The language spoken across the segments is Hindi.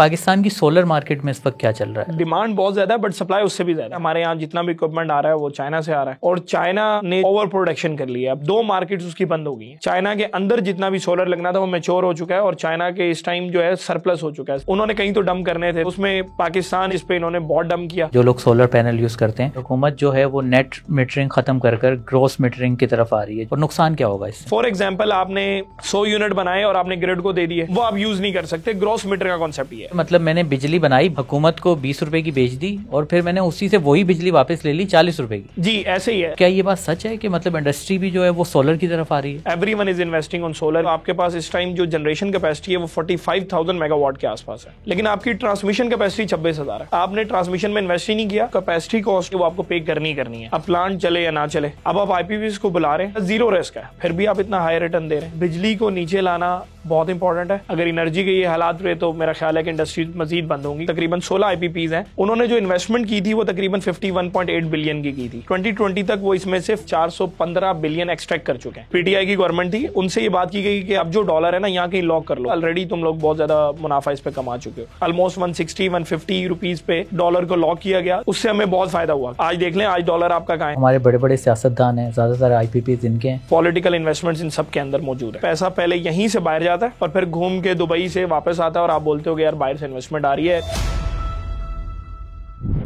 पाकिस्तान की सोलर मार्केट में इस वक्त क्या चल रहा है? डिमांड बहुत ज्यादा है बट सप्लाई उससे भी ज्यादा है। हमारे यहाँ जितना भी इक्विपमेंट आ रहा है वो चाइना से आ रहा है और चाइना ने ओवर प्रोडक्शन कर लिया है। अब 2 मार्केट्स उसकी बंद हो गई हैं। चाइना के अंदर जितना भी सोलर लगना था वो मैच्योर हो चुका है और चाइना के इस टाइम जो है सरप्लस हो चुका है। उन्होंने कहीं तो डंप करने थे, उसमें पाकिस्तान इस पे इन्होंने बहुत डंप किया। जो लोग सोलर पैनल यूज करते हैं, हुकूमत जो है वो नेट मीटरिंग खत्म कर ग्रॉस मीटरिंग की तरफ आ रही है और नुकसान क्या होगा इससे? फॉर एग्जाम्पल आपने 100 यूनिट बनाए और आपने ग्रिड को दे दिए, वो आप यूज नहीं कर सकते। ग्रॉस मीटर का कॉन्सेप्ट ही है। मतलब मैंने बिजली बनाई, हुकूमत को 20 रुपए की बेच दी और फिर मैंने उसी से वही बिजली वापस ले ली 40 रुपए की। जी ऐसे ही है। क्या ये बात सच है कि मतलब इंडस्ट्री भी जो है वो सोलर की तरफ आ रही है? Everyone is investing on solar. आपके पास इस टाइम जो जनरेशन कैपेसिटी है वो 45,000 मेगावाट के आसपास है, लेकिन आपकी ट्रांसमिशन कैपेसिटी 26,000 है। आपने ट्रांसमिशन में इन्वेस्ट ही नहीं किया, कैपेसिटी कॉस्ट वो आपको पे करनी है। अब प्लांट चले या ना चले, अब आप आईपीपीज को बुला रहे हैं, जीरो रिस्क है, फिर भी आप इतना हाई रिटर्न दे रहे हैं। बिजली को नीचे लाना बहुत इंपॉर्टेंट है। अगर एनर्जी के ये हालात रहे तो मेरा ख्याल है कि इंडस्ट्री मजीद बंद होंगी। तकरीबन 16 आईपीपीज हैं। उन्होंने जो इन्वेस्टमेंट की थी वो तकरीबन 51.8 बिलियन की थी। 2020 तक वो इसमें सिर्फ 415 बिलियन एक्सट्रैक्ट कर चुके हैं। पीटीआई की गवर्नमेंट थी, उनसे ये बात की गई कि अब जो डॉलर है ना यहाँ कहीं लॉक कर लो, ऑलरेडी तुम लोग बहुत ज्यादा मुनाफा इस पे कमा चुके हो। ऑलमोस्ट 160-150 रुपीज पे डॉलर को लॉक किया गया, उससे हमें बहुत फायदा हुआ। आज देख लें आज डॉलर आपका कहाँ है। हमारे बड़े बड़े सियासतदान हैं, ज्यादातर आईपीपीज इनके हैं। पॉलिटिकल इन्वेस्टमेंट्स इन सब के अंदर मौजूद है। पैसा पहले यहीं से बाहर जाता है और फिर घूम के दुबई से वापस आता है और आप बोलते हो कि यार बाहर से इन्वेस्टमेंट आ रही है।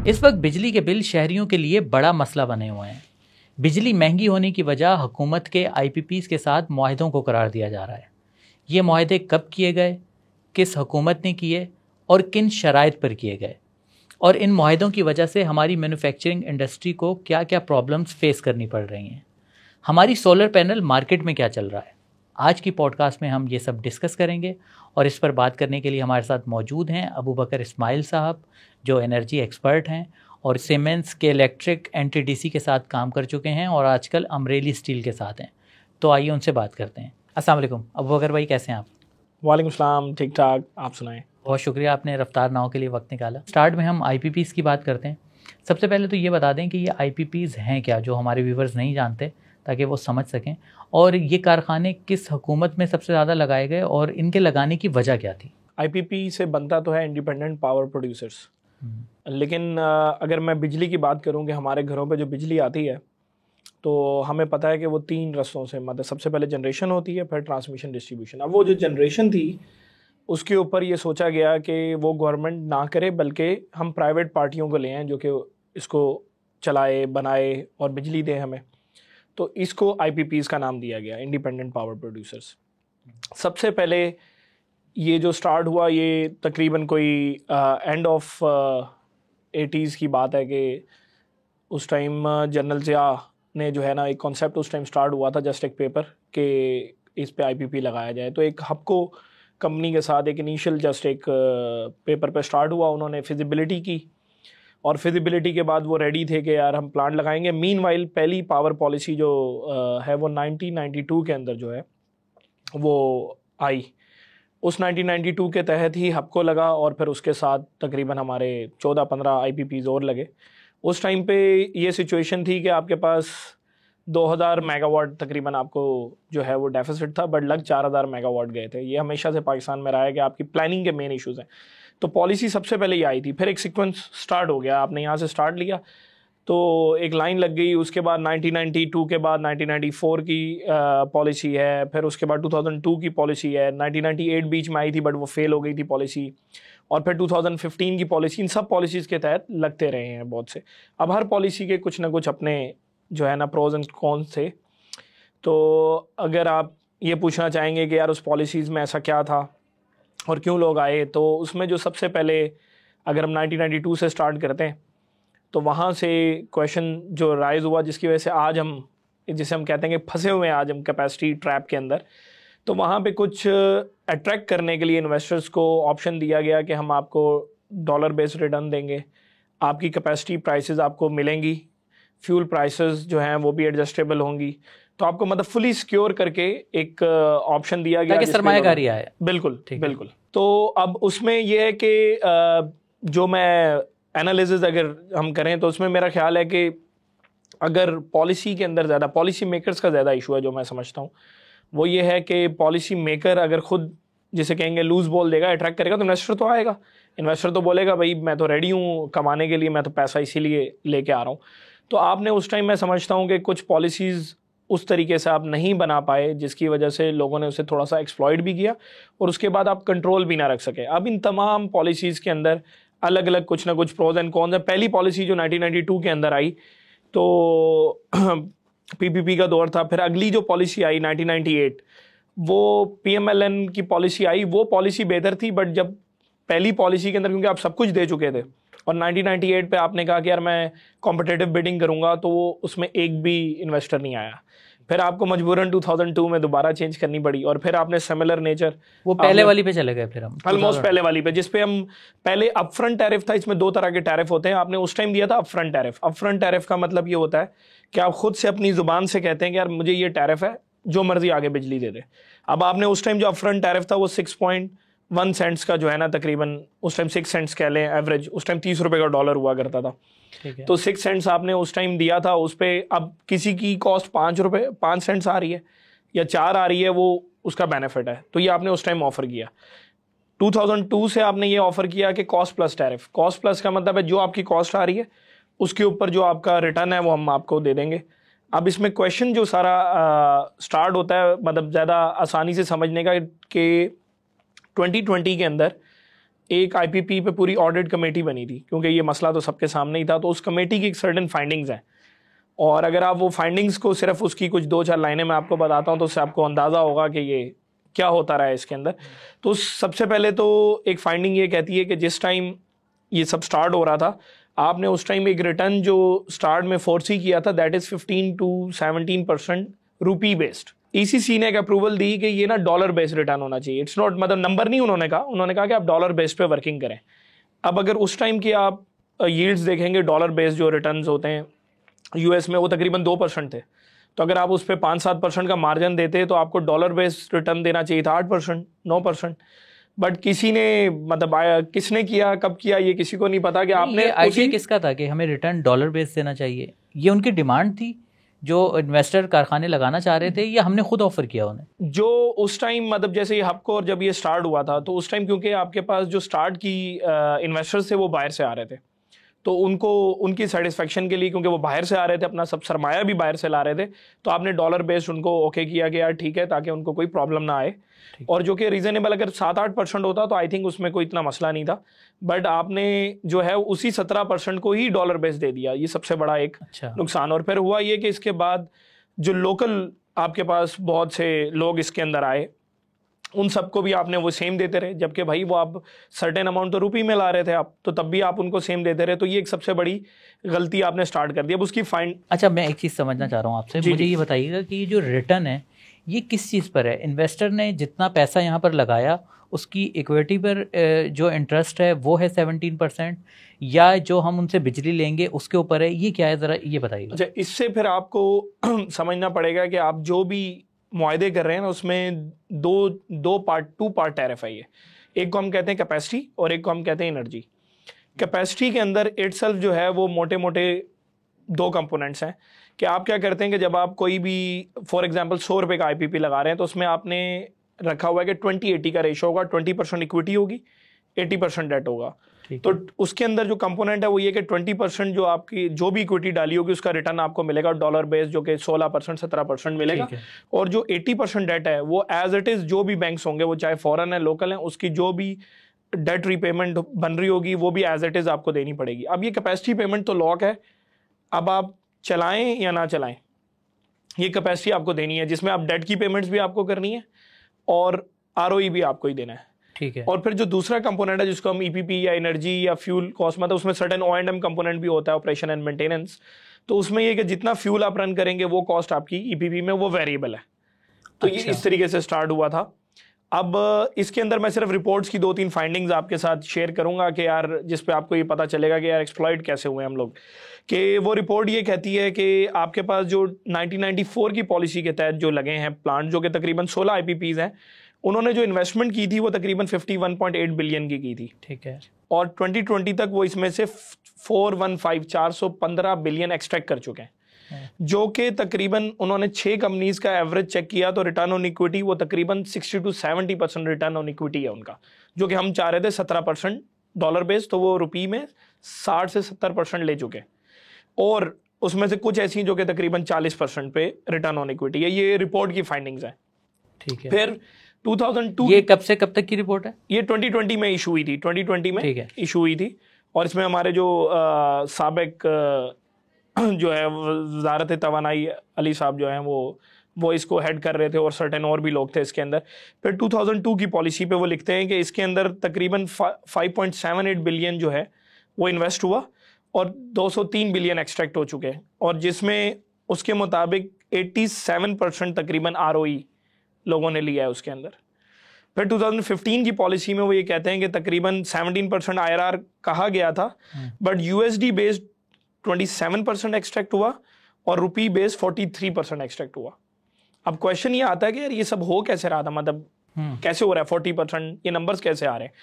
इस वक्त बिजली के बिल शहरियों के लिए बड़ा मसला बने हुए हैं। बिजली महंगी होने की वजह हुकूमत के आईपीपीज के साथ मुआहदों को करार दिया जा रहा है। ये मुआहदे कब किए गए, किस हुकूमत ने किए और किन शराइत पर किए गए, और इन मुआहदों की वजह से हमारी मैन्युफैक्चरिंग इंडस्ट्री को क्या क्या प्रॉब्लम्स फेस करनी पड़ रही हैं, हमारी सोलर पैनल मार्केट में क्या चल रहा है। आज की पॉडकास्ट में हम ये सब डिस्कस करेंगे और इस पर बात करने के लिए हमारे साथ मौजूद हैं अबू बकर इस्माइल साहब, जो एनर्जी एक्सपर्ट हैं और सीमेंस के इलेक्ट्रिक एनटीडीसी के साथ काम कर चुके हैं और आजकल अमरेली स्टील के साथ हैं। तो आइए उनसे बात करते हैं। अस्सलाम वालेकुम अबू बकर भाई, कैसे हैं आप? वालेकुम सलाम, ठीक ठाक, आप सुनाएं। बहुत शुक्रिया आपने रफ्तार नाव के लिए वक्त निकाला। स्टार्ट में हम आईपीपीज की बात करते हैं। सबसे पहले तो ये बता दें कि ये आईपीपीज हैं क्या, जो हमारे व्यूवर्स नहीं जानते, ताकि वो समझ सकें, और ये कारखाने किस हुकूमत में सबसे ज़्यादा लगाए गए और इनके लगाने की वजह क्या थी? आईपीपी से बनता तो है इंडिपेंडेंट पावर प्रोड्यूसर्स, लेकिन अगर मैं बिजली की बात करूं कि हमारे घरों पे जो बिजली आती है तो हमें पता है कि वो 3 रस्तों से, मतलब सबसे पहले जनरेशन होती है, फिर ट्रांसमिशन, डिस्ट्रीब्यूशन। अब वो जो जनरेशन थी उसके ऊपर ये सोचा गया कि वो गवर्नमेंट ना करे, बल्कि हम प्राइवेट पार्टियों को ले आएँ जो कि इसको चलाए, बनाए और बिजली दें हमें। तो इसको आईपीपीज का नाम दिया गया, इंडिपेंडेंट पावर प्रोड्यूसर्स। सबसे पहले ये जो स्टार्ट हुआ ये तकरीबन कोई एंड ऑफ 80s की बात है कि उस टाइम जनरल ज़िया ने जो है ना एक कॉन्सेप्ट उस टाइम स्टार्ट हुआ था, जस्ट एक पेपर कि इस पे आईपीपी लगाया जाए। तो एक हबको कंपनी के साथ एक इनिशियल जस्ट एक पेपर पे स्टार्ट हुआ, उन्होंने फिजिबिलिटी की और फिजिबिलिटी के बाद वो रेडी थे कि यार हम प्लांट लगाएंगे। मीनवाइल पहली पावर पॉलिसी जो है वो 1992 के अंदर जो है वो आई। उस 1992 के तहत ही हबको लगा और फिर उसके साथ तकरीबन हमारे 14-15 आईपीपीज और लगे। उस टाइम पे ये सिचुएशन थी कि आपके पास 2000 मेगावाट तकरीबन आपको जो है वो डेफिसिट था, बट लग 4000 मेगावाट गए थे। ये हमेशा से पाकिस्तान में रहा है कि आपकी प्लानिंग के मेन इश्यूज़ हैं। तो पॉलिसी सबसे पहले ये आई थी, फिर एक सीक्वेंस स्टार्ट हो गया, आपने यहाँ से स्टार्ट लिया तो एक लाइन लग गई। उसके बाद 1992 के बाद 1994 की पॉलिसी है, फिर उसके बाद 2002 की पॉलिसी है, 1998 बीच में आई थी बट वो फेल हो गई थी पॉलिसी, और फिर 2015 की पॉलिसी। इन सब पॉलिसीज़ के तहत लगते रहे हैं बहुत से। अब हर पॉलिसी के कुछ ना कुछ अपने जो है ना प्रोज एंड कॉन्स थे। तो अगर आप ये पूछना चाहेंगे कि यार उस पॉलिसीज़ में ऐसा क्या था और क्यों लोग आए, तो उसमें जो सबसे पहले अगर हम 1992 से स्टार्ट करते हैं तो वहाँ से क्वेश्चन जो राइज़ हुआ, जिसकी वजह से आज हम, जिसे हम कहते हैं कि फंसे हुए हैं आज हम कैपेसिटी ट्रैप के अंदर। तो वहाँ पे कुछ अट्रैक्ट करने के लिए इन्वेस्टर्स को ऑप्शन दिया गया कि हम आपको डॉलर बेस्ड रिटर्न देंगे, आपकी कैपेसिटी प्राइसेस आपको मिलेंगी, फ्यूल प्राइसेस जो हैं वो भी एडजस्टेबल होंगी। तो आपको मतलब फुली सिक्योर करके एक ऑप्शन दिया गया ताकि सरमायाकारी आए। बिल्कुल बिल्कुल। तो अब उसमें यह है कि जो मैं एनालिसिस अगर हम करें तो उसमें मेरा ख्याल है कि अगर पॉलिसी के अंदर ज़्यादा पॉलिसी मेकर्स का ज़्यादा इशू है, जो मैं समझता हूँ वो ये है कि पॉलिसी मेकर अगर खुद जिसे कहेंगे लूज बॉल देगा, अट्रैक्ट करेगा, तो इन्वेस्टर तो आएगा। इन्वेस्टर तो बोलेगा भाई मैं तो रेडी हूँ कमाने के लिए, मैं तो पैसा इसीलिए लेके आ रहा हूँ। तो आपने उस टाइम, मैं समझता हूँ कि कुछ पॉलिसीज़ उस तरीके से आप नहीं बना पाए, जिसकी वजह से लोगों ने उसे थोड़ा सा एक्सप्लॉइट भी किया और उसके बाद आप कंट्रोल भी ना रख सके। अब इन तमाम पॉलिसीज़ के अंदर अलग अलग कुछ ना कुछ प्रोज एंड कॉन्स है। पहली पॉलिसी जो 1992 के अंदर आई तो पीपीपी का दौर था। फिर अगली जो पॉलिसी आई 1998, वो पीएमएलएन की पॉलिसी आई। वो पॉलिसी बेहतर थी, बट जब पहली पॉलिसी के अंदर क्योंकि आप सब कुछ दे चुके थे और 1998 पे आपने कहा कि यार मैं कॉम्पिटिटिव बिडिंग करूंगा, तो वो उसमें एक भी इन्वेस्टर नहीं आया। फिर आपको मजबूरन 2002 में दोबारा चेंज करनी पड़ी और फिर आपने सिमिलर नेचर, वो पहले वाली पे चले गए फिर हम ऑलमोस्ट पहले वाली पे, जिसपे हम पहले अपफ्रंट टैरिफ था। इसमें दो तरह के टैरिफ होते हैं। आपने उस टाइम दिया था अपफ्रंट टैरिफ। अपफ्रंट टैरिफ का मतलब ये होता है कि आप खुद से अपनी जुबान से कहते हैं कि यार मुझे ये टैरिफ है, जो मर्जी आगे बिजली दे दे। अब आपने उस टाइम जो अपफ्रंट टैरिफ था वो 6.1 सेंट्स का जो है ना, तकरीबन उस टाइम 6 सेंट्स कह लें एवरेज, उस टाइम 30 रुपए का डॉलर हुआ करता था। तो 6 सेंट्स आपने उस टाइम दिया था उस पर। अब किसी की कॉस्ट 5 सेंट्स आ रही है या 4 आ रही है, वो उसका बेनिफिट है। तो ये आपने उस टाइम ऑफर किया। 2002 से आपने ये ऑफर किया कि cost plus tariff. Cost plus का मतलब है जो आपकी कॉस्ट आ रही है उसके ऊपर जो आपका रिटर्न है वो हम आपको दे देंगे। अब इसमें क्वेश्चन जो सारा स्टार्ट होता है, मतलब ज़्यादा आसानी से समझने का, कि 2020 के अंदर एक आईपीपी पे पूरी ऑडिट कमेटी बनी थी, क्योंकि ये मसला तो सबके सामने ही था। तो उस कमेटी की एक सर्टेन फाइंडिंग्स हैं, और अगर आप वो फाइंडिंग्स को सिर्फ उसकी कुछ 2-4 लाइनें मैं आपको बताता हूँ तो उससे आपको अंदाज़ा होगा कि ये क्या होता रहा है इसके अंदर। तो सबसे पहले तो एक फाइंडिंग ये कहती है कि जिस टाइम ये सब स्टार्ट हो रहा था, आपने उस टाइम एक रिटर्न जो स्टार्ट में फोर्सी किया था, दैट इज़ 15 to 17% रूपी बेस्ड। ईसीसी ने एक अप्रूवल दी कि ये ना डॉलर बेस्ड रिटर्न होना चाहिए। इट्स नॉट, मतलब नंबर नहीं उन्होंने कहा कि आप डॉलर बेस्ड पे वर्किंग करें। अब अगर उस टाइम की आप यील्ड्स देखेंगे, डॉलर बेस्ड जो रिटर्न्स होते हैं यूएस में, वो तकरीबन 2% थे। तो अगर आप उस पर 5-7% का मार्जिन देते तो आपको डॉलर बेस्ड रिटर्न देना चाहिए था 8%, 9%। बट किसी ने, मतलब किसने किया, कब किया, ये किसी को नहीं पता। कि आपने आइडिया किसका था कि हमें रिटर्न डॉलर बेस्ड देना चाहिए? ये उनकी डिमांड थी जो इन्वेस्टर कारखाने लगाना चाह रहे थे, या हमने खुद ऑफर किया उन्हें? जो उस टाइम, मतलब जैसे ये हबको और जब ये स्टार्ट हुआ था, तो उस टाइम क्योंकि आपके पास जो स्टार्ट की इन्वेस्टर्स थे वो बाहर से आ रहे थे, तो उनको उनकी सेटिस्फेक्शन के लिए, क्योंकि वो बाहर से आ रहे थे, अपना सब सरमाया भी बाहर से ला रहे थे, तो आपने डॉलर बेस्ड उनको ओके किया कि यार ठीक है, ताकि उनको कोई प्रॉब्लम ना आए। और जो कि रीजनेबल, अगर 7-8% होता तो आई थिंक उसमें कोई इतना मसला नहीं था। बट आपने जो है उसी 17% को ही डॉलर बेस्ड दे दिया, ये सबसे बड़ा एक नुकसान। और फिर हुआ ये कि इसके बाद जो लोकल आपके पास बहुत से लोग इसके अंदर आए, उन सबको भी आपने वो सेम देते रहे, जबकि भाई वो आप सर्टेन अमाउंट तो रुपये में ला रहे थे आप, तो तब भी आप उनको सेम देते रहे। तो ये एक सबसे बड़ी गलती आपने स्टार्ट कर दी। अब उसकी फाइन, अच्छा, मैं एक चीज़ समझना चाह रहा हूँ आपसे, मुझे ये बताइएगा कि ये जो रिटर्न है ये किस चीज़ पर है? इन्वेस्टर ने जितना पैसा यहाँ पर लगाया उसकी इक्विटी पर जो इंटरेस्ट है वो है 17%, या जो हम उनसे बिजली लेंगे उसके ऊपर है? ये क्या है, ज़रा ये बताइए। अच्छा, इससे फिर आपको समझना पड़ेगा कि आप जो भी मुआहदे कर रहे हैं ना, उसमें टू पार्ट टैरिफ है। ये एक को हम कहते हैं कैपेसिटी और एक को हम कहते हैं एनर्जी। कैपेसिटी के अंदर इटसेल्फ जो है वो मोटे मोटे 2 कंपोनेंट्स हैं। कि आप क्या करते हैं कि जब आप कोई भी, फॉर एग्जांपल 100 रुपये का आईपीपी लगा रहे हैं, तो उसमें आपने रखा हुआ है कि 20-80 का रेशो होगा, 20% इक्विटी होगी, 80% डेट होगा। तो उसके अंदर जो कंपोनेंट है वो ये कि 20% जो आपकी जो भी इक्विटी डाली होगी उसका रिटर्न आपको मिलेगा डॉलर बेस्ड, जो कि 16% 17% मिलेगा। और जो 80% डेट है वो एज इट इज़, जो भी बैंक्स होंगे, वो चाहे फॉरेन है लोकल है, उसकी जो भी डेट रीपेमेंट बन रही होगी वो भी एज इट इज़ आपको देनी पड़ेगी। अब ये कैपेसिटी पेमेंट तो लॉक है, अब आप चलाएं या ना चलाएं, ये कैपेसिटी आपको देनी है, जिसमें आप डेट की पेमेंट्स भी आपको करनी है और आरओई भी आपको ही देना है। ठीक है। और फिर जो दूसरा कंपोनेंट है जिसको हम ईपीपी या एनर्जी या फ्यूल कॉस्ट, मतलब उसमें सर्टेन O&M कंपोनेंट भी होता है, ऑपरेशन एंड मेंटेनेंस। तो उसमें ये कि जितना फ्यूल आप रन करेंगे वो कॉस्ट आपकी ईपीपी में वो वेरिएबल है। तो ये इस तरीके से स्टार्ट हुआ था। अब इसके अंदर मैं सिर्फ रिपोर्ट्स की 2-3 फाइंडिंग्स आपके साथ शेयर करूंगा कि यार, जिस पे आपको ये पता चलेगा कि यार एक्सप्लॉइट कैसे हुए हम लोग। कि वो रिपोर्ट ये कहती है कि आपके पास जो 1994 की पॉलिसी के तहत जो लगे हैं प्लांट, जो कि तकरीबन 16 आईपीपीज हैं, उन्होंने जो इन्वेस्टमेंट की थी वो तकरीबन 51.8 बिलियन की थी। ठीक है। और 2020 तक वो इसमें से 415 बिलियन एक्सट्रैक्ट कर चुके हैं। जो कि तकरीबन उन्होंने 6 कंपनीज का एवरेज चेक किया तो रिटर्न ऑन इक्विटी वो तकरीबन 60 to 70% रिटर्न ऑन इक्विटी है उनका, जो कि हम चाह रहे थे 17% डॉलर बेस, तो वो रुपये में 60 से 70% ले चुके, और उसमें से कुछ ऐसी जो कि तकरीबन 40% पे रिटर्न ऑन इक्विटी है। ये रिपोर्ट की फाइंडिंग्स है। ठीक है। फिर 2002, ये कब से कब तक की रिपोर्ट है? ये 2020 में इशू हुई थी, 2020 में इशू हुई थी, और इसमें हमारे जो साबिक जो है वजारत तवानाई अली साहब जो हैं वो इसको हेड कर रहे थे, और सर्टेन और भी लोग थे इसके अंदर। फिर 2002 की पॉलिसी पे वो लिखते हैं कि इसके अंदर तकरीबन 5.78 बिलियन जो है वो इन्वेस्ट हुआ और 203 बिलियन एक्सट्रैक्ट हो चुके हैं, और जिसमें उसके मुताबिक 87% तकरीबन ROE लोगों ने लिया है उसके अंदर। फिर 2015 की पॉलिसी में वो ये कहते हैं कि तकरीबन 17% IRR कहा गया था, बट USD बेस्ड 27% एक्सट्रैक्ट हुआ और रुपी बेस्ड 43% एक्सट्रैक्ट हुआ। अब क्वेश्चन ये आता है कि यार ये सब हो कैसे रहा था, मतलब कैसे हो रहा है 40%, ये नंबर्स कैसे आ रहे हैं?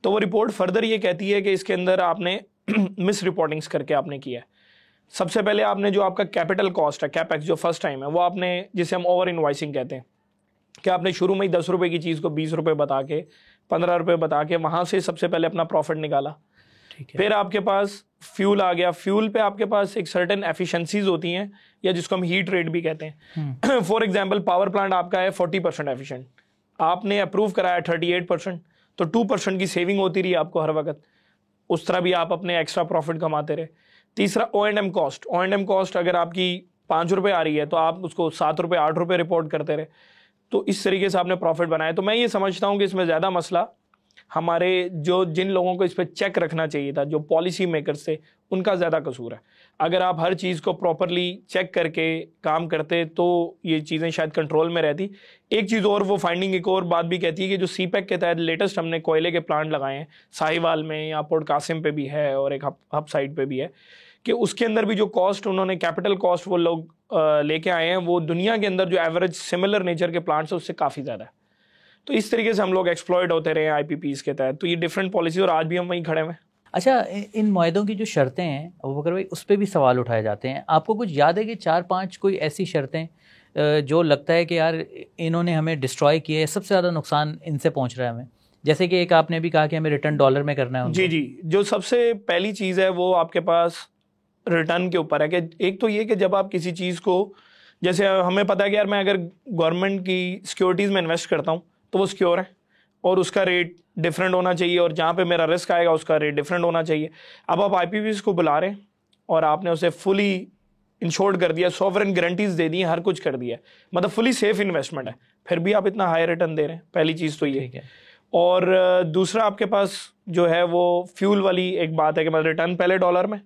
तो वो रिपोर्ट फर्दर ये कहती है कि इसके अंदर आपने मिस रिपोर्टिंग्स करके आपने किया है। सबसे पहले आपने जो आपका कैपिटल कॉस्ट है, कैपेक्स जो फर्स्ट टाइम है, वो आपने, जिसे हम ओवर इनवॉइसिंग कहते हैं, कि आपने शुरू में ही 10 रुपए की चीज़ को 20 रुपए बता के, 15 रुपए बता के वहाँ से सबसे पहले अपना प्रॉफिट निकाला। ठीक है। फिर आपके पास फ्यूल आ गया, फ्यूल पे आपके पास एक सर्टेन एफिशिएंसीज होती हैं, या जिसको हम हीट रेट भी कहते हैं। फॉर एग्जांपल पावर प्लांट आपका है 40% एफिशिएंट, आपने अप्रूव कराया 38%, तो 2% की सेविंग होती रही आपको हर वक्त, उस तरह भी आप अपने एक्स्ट्रा प्रॉफिट कमाते रहे। तीसरा O&M कॉस्ट, O&M कॉस्ट अगर आपकी 5 रुपये आ रही है तो आप उसको 7 रुपये 8 रुपये रिपोर्ट करते रहे, तो इस तरीके से आपने प्रॉफिट बनाया। तो मैं ये समझता हूँ कि इसमें ज़्यादा मसला हमारे जिन लोगों को इस पर चेक रखना चाहिए था, जो पॉलिसी मेकर्स थे, उनका ज़्यादा कसूर है। अगर आप हर चीज़ को प्रॉपरली चेक करके काम करते तो ये चीज़ें शायद कंट्रोल में रहती। एक चीज़ और, वो फाइंडिंग एक और बात भी कहती है कि जो CPEC के तहत लेटेस्ट हमने कोयले के प्लांट लगाए हैं, साहिवाल में या पोर्ट कासिम पे भी है और एक हब साइड पे भी है, कि उसके अंदर भी जो कॉस्ट उन्होंने, कैपिटल कॉस्ट वो लोग लेके आए हैं, वो दुनिया के अंदर जो एवरेज सिमिलर नेचर के प्लांट्स है उससे काफ़ी ज़्यादा है। तो इस तरीके से हम लोग एक्सप्लॉयट होते रहे IPPs के तहत। तो ये डिफरेंट पॉलिसी, और आज भी हम वहीं खड़े हुए हैं। अच्छा, इन मुआहदों की जो शर्तें हैं अबूबकर भाई, उस पर भी सवाल उठाए जाते हैं। आपको कुछ याद है कि 4-5 कोई ऐसी शर्तें जो लगता है कि यार इन्होंने हमें डिस्ट्रॉय किए है, सबसे ज़्यादा नुकसान इनसे पहुंच रहा है हमें? जैसे कि एक आपने भी कहा कि हमें रिटर्न डॉलर में करना है उनको। जी, जो सबसे पहली चीज़ है वो आपके पास रिटर्न के ऊपर है, कि एक तो ये कि जब आप किसी चीज़ को, जैसे हमें पता है कि यार मैं अगर गवर्नमेंट की सिक्योरिटीज़ में इन्वेस्ट करता हूँ तो वो सिक्योर है और उसका रेट डिफरेंट होना चाहिए, और जहाँ पे मेरा रिस्क आएगा उसका रेट डिफरेंट होना चाहिए। अब आप IPPs को बुला रहे हैं और आपने उसे फुली इंश्योर्ड कर दिया, सॉवरेन गारंटीज दे दी, हर कुछ कर दिया, मतलब फुली सेफ इन्वेस्टमेंट है, फिर भी आप इतना हाई रिटर्न दे रहे हैं। पहली चीज़ तो ये है। और दूसरा आपके पास जो है वो फ्यूल वाली एक बात है कि मतलब रिटर्न पहले डॉलर में,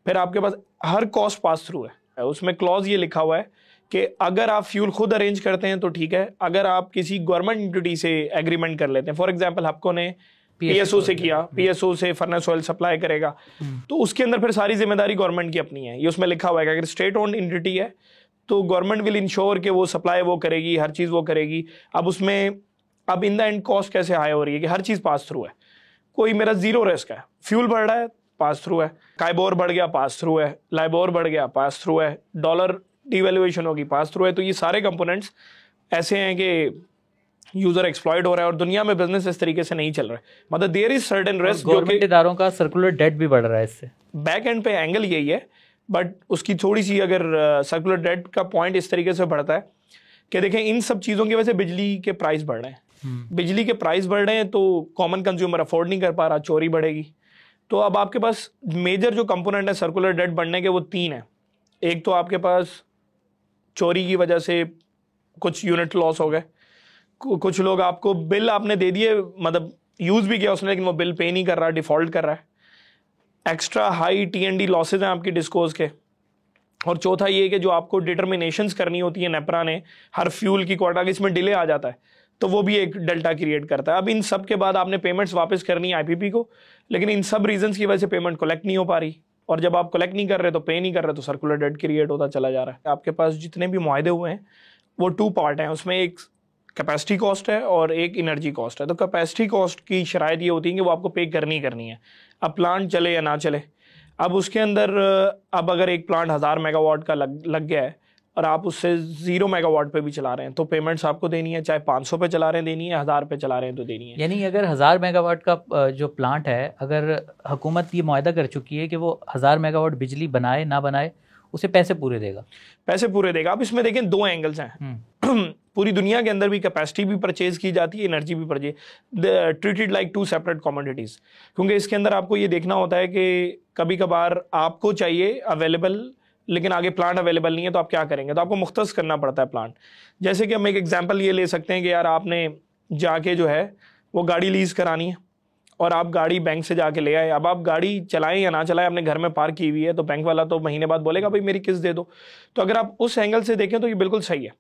फिर आपके पास हर कॉस्ट पास थ्रू है। उसमें क्लॉज ये लिखा हुआ है कि अगर आप फ्यूल खुद अरेंज करते हैं तो ठीक है, अगर आप किसी गवर्नमेंट एंटिटी से एग्रीमेंट कर लेते हैं, फॉर एग्जांपल हपको ने PSO से किया, PSO से फर्नेस ऑयल सप्लाई करेगा, तो उसके अंदर फिर सारी जिम्मेदारी गवर्नमेंट की अपनी है। ये उसमें लिखा हुआ है कि अगर स्टेट ओन्ड एंटिटी है तो गवर्नमेंट विल इंश्योर कि वो सप्लाई वो करेगी, हर चीज़ वो करेगी। अब उसमें अब इन द एंड कॉस्ट कैसे हाई हो रही है कि हर चीज़ पास थ्रू है, कोई मेरा जीरो रिस्क है, फ्यूल बढ़ रहा है पास थ्रू है, काइबोर बढ़ गया पास थ्रू है, लाइबोर बढ़ गया पास थ्रू है, डॉलर डिवैल्यूएशन होगी पास थ्रू है। तो ये सारे कंपोनेंट्स ऐसे हैं कि यूजर एक्सप्लॉइट हो रहा है और दुनिया में बिजनेस इस तरीके से नहीं चल रहा है। मतलब there is certain risk. Government इदारों का सर्कुलर डेट भी बढ़ रहा है इससे, बैक एंड पे एंगल यही है, बट उसकी थोड़ी सी अगर सर्कुलर डेट का पॉइंट इस तरीके से बढ़ता है कि देखें इन सब चीज़ों की वजह से बिजली के प्राइस बढ़ रहे हैं। बिजली के प्राइस बढ़ रहे हैं तो कॉमन कंज्यूमर अफोर्ड नहीं कर पा रहा, चोरी बढ़ेगी। तो अब आपके पास मेजर जो कंपोनेंट है सर्कुलर डेट बढ़ने के वो 3 है। एक तो आपके पास चोरी की वजह से कुछ यूनिट लॉस हो गए, कुछ लोग आपको बिल आपने दे दिए, मतलब यूज़ भी किया उसने लेकिन वो बिल पे नहीं कर रहा, डिफ़ॉल्ट कर रहा है। एक्स्ट्रा हाई T&D लॉसेज हैं आपकी डिस्कोज के। और चौथा ये कि जो आपको डिटर्मिनेशंस करनी होती है नेपरा ने हर फ्यूल की क्वार्टर, इसमें डिले आ जाता है तो वो भी एक डेल्टा क्रिएट करता है। अब इन सब के बाद आपने पेमेंट्स वापस करनी है IPP को, लेकिन इन सब रीजंस की वजह से पेमेंट कलेक्ट नहीं हो पा रही, और जब आप कलेक्ट नहीं कर रहे तो पे नहीं कर रहे तो सर्कुलर डेट क्रिएट होता चला जा रहा है। आपके पास जितने भी मुआहदे हुए हैं वो 2 पार्ट हैं, उसमें एक कैपेसिटी कॉस्ट है और एक एनर्जी कॉस्ट है। तो कैपेसिटी कॉस्ट की शराइत ये होती है कि वो आपको पे करनी है, अब प्लांट चले या ना चले। अब उसके अंदर अब अगर एक प्लांट 1000 मेगावाट का लग गया है और आप उससे 0 मेगावाट पे भी चला रहे हैं तो पेमेंट्स आपको देनी है, चाहे 500 पे चला रहे हैं देनी है, 1000 पे चला रहे हैं तो देनी है। यानी अगर 1000 मेगावाट का जो प्लांट है, अगर हुकूमत ये मुआहदा कर चुकी है कि वो 1000 मेगावाट बिजली बनाए ना बनाए, उसे पैसे पूरे देगा। पैसे पूरे देगा। अब इसमें देखें 2 एंगल्स हैं। पूरी दुनिया के अंदर भी कैपेसिटी भी परचेज की जाती है, एनर्जी भी purchase, treated like 2 separate commodities. क्योंकि इसके अंदर आपको ये देखना होता है कि कभी कभार आपको चाहिए अवेलेबल, लेकिन आगे प्लांट अवेलेबल नहीं है तो आप क्या करेंगे, तो आपको मुख्तस करना पड़ता है प्लांट। जैसे कि हम एक एग्जांपल ये ले सकते हैं कि यार आपने जाके जो है वो गाड़ी लीज करानी है और आप गाड़ी बैंक से जाके ले आए। अब आप गाड़ी चलाएं या ना चलाएं, अपने घर में पार्क की हुई है, तो बैंक वाला तो महीने बाद बोलेगा भाई मेरी किस्त दे दो। तो अगर आप उस एंगल से देखें तो ये बिल्कुल सही है।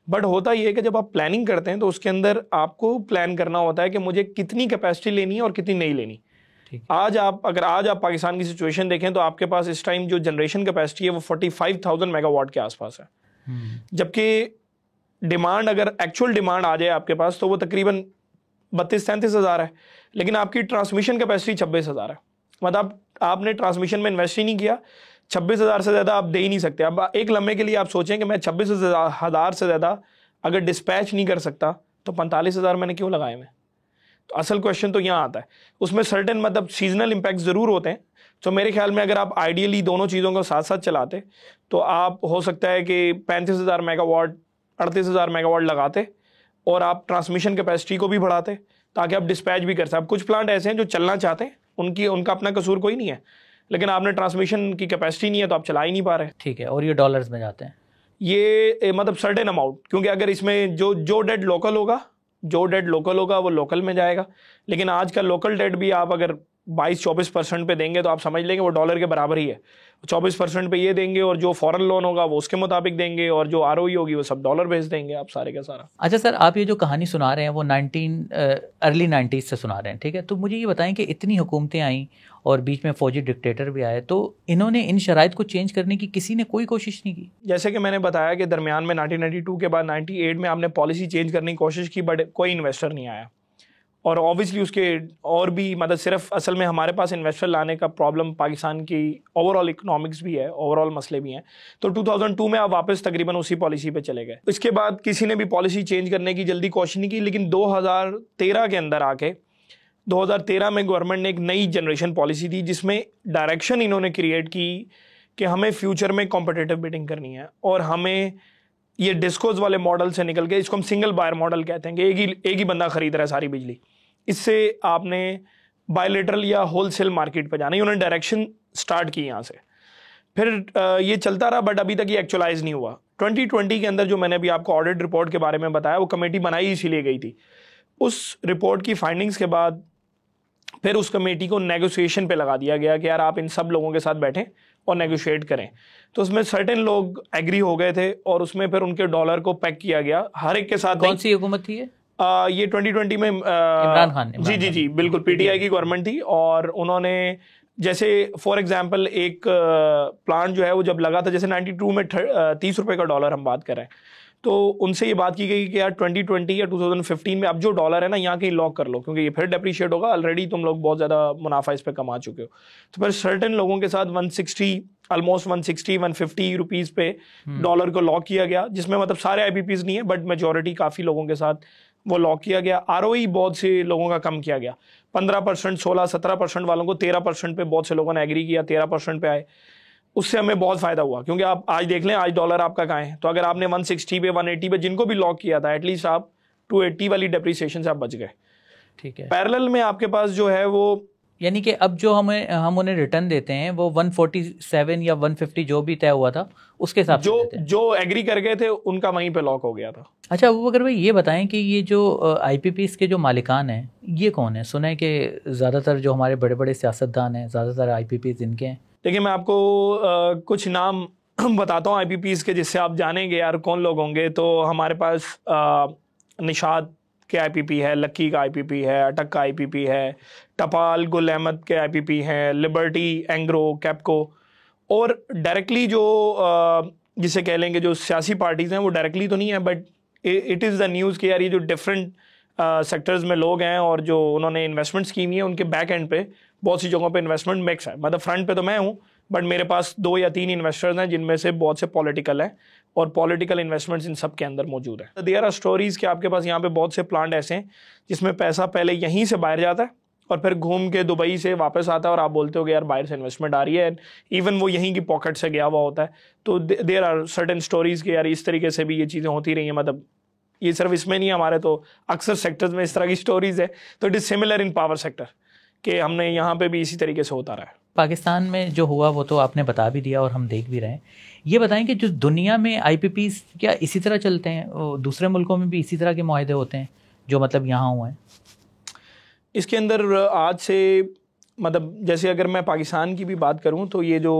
बट होता ये है कि जब आप प्लानिंग करते हैं तो उसके अंदर आपको प्लान करना होता है कि मुझे कितनी कैपेसिटी लेनी है और कितनी नहीं लेनी। आज आप पाकिस्तान की सिचुएशन देखें तो आपके पास इस टाइम जो जनरेशन कैपेसिटी है वो 45,000 मेगावाट के आसपास है, जबकि डिमांड, अगर एक्चुअल डिमांड आ जाए आपके पास तो वो तकरीबन 32-33 हज़ार है, लेकिन आपकी ट्रांसमिशन कैपेसिटी 26,000 है। मतलब आपने ट्रांसमिशन में इन्वेस्ट ही नहीं किया, 26,000 से ज़्यादा आप दे ही नहीं सकते। अब एक लम्हे के लिए आप सोचें कि मैं 26,000 से ज़्यादा अगर डिस्पैच नहीं कर सकता तो 45,000 मैंने क्यों लगाए मैं। तो असल क्वेश्चन तो यहाँ आता है। उसमें सर्टेन मतलब सीजनल इम्पैक्ट ज़रूर होते हैं। तो मेरे ख्याल में अगर आप आइडियली दोनों चीज़ों को साथ साथ चलाते तो आप हो सकता है कि 35,000 मेगावाट 38,000 मेगावाट लगाते और आप ट्रांसमिशन कैपेसिटी को भी बढ़ाते ताकि आप डिस्पैच भी कर सकें। अब कुछ प्लांट ऐसे हैं जो चलना चाहते हैं, उनका अपना कसूर कोई नहीं है, लेकिन आपने ट्रांसमिशन की कैपेसिटी नहीं है तो आप चला ही नहीं पा रहे। ठीक है, और ये डॉलर्स में जाते हैं, ये मतलब सर्टेन अमाउंट, क्योंकि अगर इसमें जो डेट लोकल होगा वो लोकल में जाएगा। लेकिन आज का लोकल डेट भी आप अगर 22-24% पे देंगे तो आप समझ लेंगे वो डॉलर के बराबर ही है। 24% पे ये देंगे और जो फॉरेन लोन होगा वो उसके मुताबिक देंगे और जो ROE होगी वो सब डॉलर भेज देंगे आप सारे का सारा। अच्छा सर, आप ये जो कहानी सुना रहे हैं वो अर्ली 90s से सुना रहे हैं, ठीक है। तो मुझे ये बताएं कि इतनी हुकूमतें आईं और बीच में फौजी डिक्टेटर भी आए, तो इन्होंने इन शराइत को चेंज करने की किसी ने कोई कोशिश नहीं की? जैसे कि मैंने बताया कि दरमियान में 1992 के बाद 98 में आपने पॉलिसी चेंज करने की कोशिश की, बट कोई इन्वेस्टर नहीं आया। और ऑब्वियसली उसके और भी मतलब सिर्फ असल में हमारे पास इन्वेस्टर लाने का प्रॉब्लम पाकिस्तान की ओवरऑल इकोनॉमिक्स भी है, ओवरऑल मसले भी हैं। तो 2002 में आप वापस तकरीबन उसी पॉलिसी पे चले गए। इसके बाद किसी ने भी पॉलिसी चेंज करने की जल्दी कोशिश नहीं की, लेकिन 2013 के अंदर आके 2013 में गवर्नमेंट ने एक नई जनरेशन पॉलिसी दी जिसमें डायरेक्शन इन्होंने क्रिएट की कि हमें फ्यूचर में कॉम्पिटिटिव बिडिंग करनी है और हमें ये डिस्कोज वाले मॉडल से निकल के, इसको हम सिंगल बायर मॉडल कहते हैं कि एक ही बंदा खरीद रहा है सारी बिजली। इससे आपने बायलेटरल या होलसेल मार्केट पे जाना, उन्होंने डायरेक्शन स्टार्ट की यहाँ से। फिर ये चलता रहा, बट अभी तक ये एक्चुअलाइज नहीं हुआ। 2020 के अंदर जो मैंने अभी आपको ऑडिट रिपोर्ट के बारे में बताया, वो कमेटी बनाई इसीलिए गई थी। उस रिपोर्ट की फाइंडिंग्स के बाद फिर उस कमेटी को नेगोशिएशन पे लगा दिया गया कि यार आप इन सब लोगों के साथ बैठें और नेगोशिएट करें। तो उसमें सर्टेन लोग एग्री हो गए थे और उसमें फिर उनके डॉलर को पैक किया गया हर एक के साथ। कौन सी हुकूमत थी ये? ये 2020 में इमरान खान। जी बिल्कुल, PTI की गवर्नमेंट थी। और उन्होंने जैसे फॉर एग्जांपल एक प्लांट जो है वो जब लगा था, जैसे 92 में 30 रुपए का डॉलर हम बात कर रहे हैं, तो उनसे ये बात की गई कि यार 2020 या 2015 में अब जो डॉलर है ना यहाँ कहीं लॉक कर लो, क्योंकि ये फिर डेप्रीशिएट होगा, ऑलरेडी तुम लोग बहुत ज़्यादा मुनाफा इस पर कमा चुके हो। तो फिर सर्टेन लोगों के साथ 160-150 रुपीज़ पे डॉलर को लॉक किया गया, जिसमें मतलब सारे IPPs नहीं है बट मेजोरिटी काफ़ी लोगों के साथ वो लॉक किया गया। ROE बहुत से लोगों का कम किया गया, 15%, 16-17% वालों को 13% पे बहुत से लोगों ने एग्री किया, 13% पे आए। उससे हमें बहुत फायदा हुआ, क्योंकि आप आज देख लें आज डॉलर आपका कहाँ है। तो अगर आपने 160 पे 180 पे जिनको भी लॉक किया था, एटलीस्ट आप 280 वाली डेप्रीसिएशन से आप बच गए। ठीक है। पैरेलल में आपके पास जो है वो, यानी कि अब जो हम उन्हें रिटर्न देते हैं वो 147 या 150 जो भी तय हुआ था उसके हिसाब से देते हैं। जो एग्री कर गए थे उनका वहीं पे लॉक हो गया था। अच्छा, वो अगर भाई ये बताएं कि ये जो IPPs के जो मालिकान हैं ये कौन है? सुना है कि ज़्यादातर जो हमारे बड़े बड़े सियासतदान हैं, ज़्यादातर IPPs इनके हैं। देखिए मैं आपको कुछ नाम बताता हूँ IPPs के, जिससे आप जानेंगे यार कौन लोग होंगे। तो हमारे पास निशाद के IPP है, लक्की का IPP है, अटक का IPP है, टपाल गुल अहमद के IPP हैं, लिबर्टी, एंग्रो, कैपको। और डायरेक्टली जो जिसे कह लेंगे जो सियासी पार्टीज़ हैं वो डायरेक्टली तो नहीं है, but it is the news कि यार ये जो डिफरेंट सेक्टर्स में लोग हैं और जो उन्होंने इन्वेस्टमेंट स्कीम है उनके बैक एंड पे बहुत सी जगहों पे इन्वेस्टमेंट मिक्स है, मतलब फ्रंट पे तो मैं हूँ बट मेरे पास 2 या 3 इन्वेस्टर्स हैं जिनमें से बहुत से पॉलिटिकल हैं और पॉलिटिकल इन्वेस्टमेंट्स इन सब के अंदर मौजूद है। देयर आर स्टोरीज कि आपके पास यहाँ पे बहुत से प्लांट ऐसे हैं जिसमें पैसा पहले यहीं से बाहर जाता है और फिर घूम के दुबई से वापस आता है और आप बोलते हो कि यार बाहर से इन्वेस्टमेंट आ रही है, इवन वो यहीं की पॉकेट से गया हुआ होता है। तो देयर आर सर्टेन स्टोरीज कि यार इस तरीके से भी ये चीज़ें होती रही हैं, मतलब ये सिर्फ इसमें नहीं, हमारे तो अक्सर सेक्टर्स में इस तरह की स्टोरीज है। तो it is similar in power sector कि हमने यहाँ पे भी इसी तरीके से होता रहा है। पाकिस्तान में जो हुआ वो तो आपने बता भी दिया और हम देख भी रहे हैं। ये बताएं कि जो दुनिया में IPPs क्या इसी तरह चलते हैं, दूसरे मुल्कों में भी इसी तरह के मुआहदे होते हैं जो मतलब यहाँ हुए हैं? इसके अंदर आज से मतलब जैसे अगर मैं पाकिस्तान की भी बात करूं तो ये जो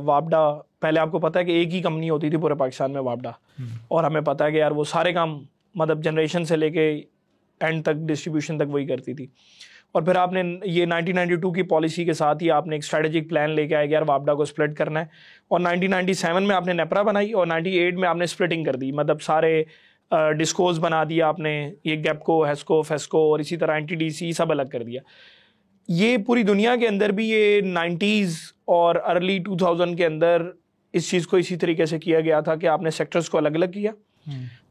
वापडा, पहले आपको पता है कि एक ही कंपनी होती थी पूरे पाकिस्तान में वापडा, और हमें पता है कि यार वो सारे काम मतलब जनरेशन से लेके एंड तक डिस्ट्रीब्यूशन तक वही करती थी। और फिर आपने ये 1992 की पॉलिसी के साथ ही आपने एक स्ट्रेटेजिक प्लान लेके आए कि यार वापडा को स्प्लिट करना है, और 1997 में आपने नेपरा बनाई और 98 में आपने स्प्लिटिंग कर दी, मतलब सारे डिस्कोज बना दिया आपने, ये गैपको, हेस्को, फेस्को और इसी तरह NTDC सब अलग कर दिया। ये पूरी दुनिया के अंदर भी ये 90s और अर्ली 2000 के अंदर इस चीज़ को इसी तरीके से किया गया था कि आपने सेक्टर्स को अलग अलग किया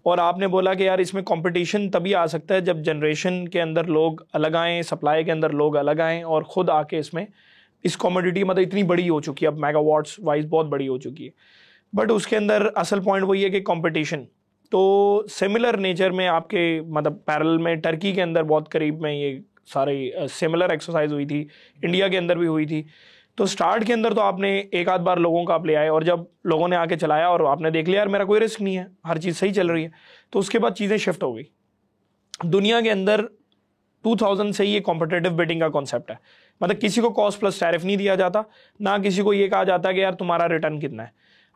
और आपने बोला कि यार इसमें कंपटीशन तभी आ सकता है जब जनरेशन के अंदर लोग अलग आएँ, सप्लाई के अंदर लोग अलग आएँ और ख़ुद आके इसमें इस कमोडिटी मतलब इतनी बड़ी हो चुकी है, अब मेगावाट्स वाइज बहुत बड़ी हो चुकी है। बट उसके अंदर असल पॉइंट वही है कि कंपटीशन तो सिमिलर नेचर में आपके मतलब पैरेलल में टर्की के अंदर बहुत करीब में ये सारी सिमिलर एक्सरसाइज हुई थी, इंडिया के अंदर भी हुई थी। तो स्टार्ट के अंदर तो आपने एक आध बार लोगों का आप ले आए और जब लोगों ने आके चलाया और आपने देख लिया यार मेरा कोई रिस्क नहीं है, हर चीज़ सही चल रही है, तो उसके बाद चीज़ें शिफ्ट हो गई। दुनिया के अंदर 2000 से ये कॉम्पिटेटिव बिडिंग का कॉन्सेप्ट है, मतलब किसी को कॉस्ट प्लस टैरिफ नहीं दिया जाता, ना किसी को ये कहा जाता है कि यार तुम्हारा रिटर्न कितना है,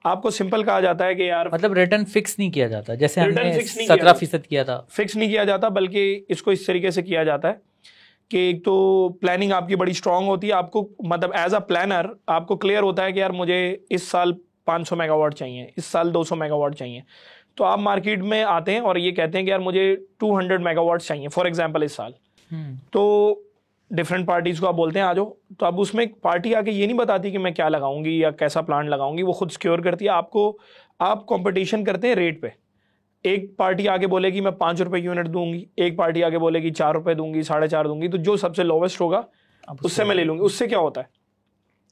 आपको सिंपल कहा जाता है कि यार मतलब रिटर्न फिक्स नहीं किया जाता, जैसे हमने 17% किया था, फिक्स नहीं किया जाता, बल्कि इसको इस तरीके से किया जाता है कि एक तो प्लानिंग आपकी बड़ी स्ट्रांग होती है, आपको मतलब एज अ प्लानर आपको क्लियर होता है कि यार मुझे इस साल 500 मेगावाट चाहिए, इस साल 200 मेगावाट चाहिए, तो आप मार्केट में आते हैं और ये कहते हैं कि यार मुझे 200 मेगावाट चाहिए फॉर एग्जांपल इस साल। तो डिफरेंट पार्टीज को आप बोलते हैं आ जाओ, तो अब उसमें पार्टी आके ये नहीं बताती कि मैं क्या लगाऊंगी या कैसा प्लांट लगाऊंगी, वो खुद सिक्योर करती है आपको। आप कंपटीशन करते हैं रेट पे, एक पार्टी आके बोलेगी मैं 5 रुपए यूनिट दूंगी, एक पार्टी आके बोलेगी 4 रुपए दूंगी, 4.5 दूंगी, तो जो सबसे लोवेस्ट होगा उससे मैं ले लूंगी। उससे क्या होता है,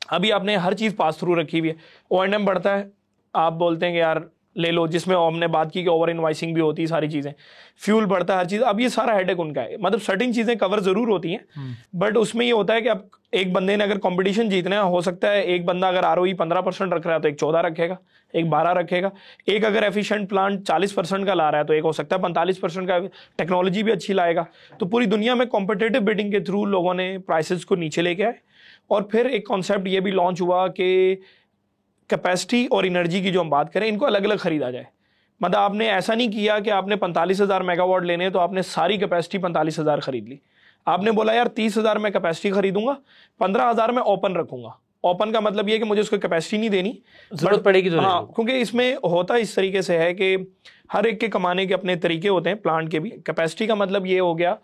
अभी आपने हर चीज़ पास थ्रू रखी हुई है, O&M बढ़ता है, आप बोलते हैं कि यार ले लो, जिसमें हमने बात की कि ओवर इनवाइसिंग भी होती है, सारी चीज़ें, फ्यूल बढ़ता है, हर चीज़। अब ये सारा हेडेक उनका है, मतलब सर्टेन चीज़ें कवर ज़रूर होती हैं बट उसमें ये होता है कि अब एक बंदे ने अगर कंपटीशन जीतना है, हो सकता है एक बंदा अगर ROE 15% रख रहा है तो एक 14 रखेगा, एक 12 रखेगा, एक अगर एफिशिएंट प्लांट 40% का ला रहा है तो एक हो सकता है 45% का, टेक्नोलॉजी भी अच्छी लाएगा। तो पूरी दुनिया में कॉम्पिटेटिव बिडिंग के थ्रू लोगों ने प्राइसेस को नीचे लेके आए। और फिर एक कॉन्सेप्ट ये भी लॉन्च हुआ कि कैपेसिटी और एनर्जी की जो हम बात करें इनको अलग अलग खरीदा जाए। मतलब आपने ऐसा नहीं किया कि आपने 45,000 मेगावाट लेने तो आपने सारी कैपेसिटी 45,000 खरीद ली, आपने बोला यार 30,000 मैं कैपेसिटी खरीदूंगा, 15,000 मैं ओपन रखूंगा। ओपन का मतलब ये है कि मुझे उसको कैपेसिटी नहीं देनी, जरूरत पड़ेगी तो हाँ, क्योंकि इसमें होता इस तरीके से है कि हर एक के कमाने के अपने तरीके होते हैं, प्लांट के भी। कैपेसिटी का मतलब ये हो गया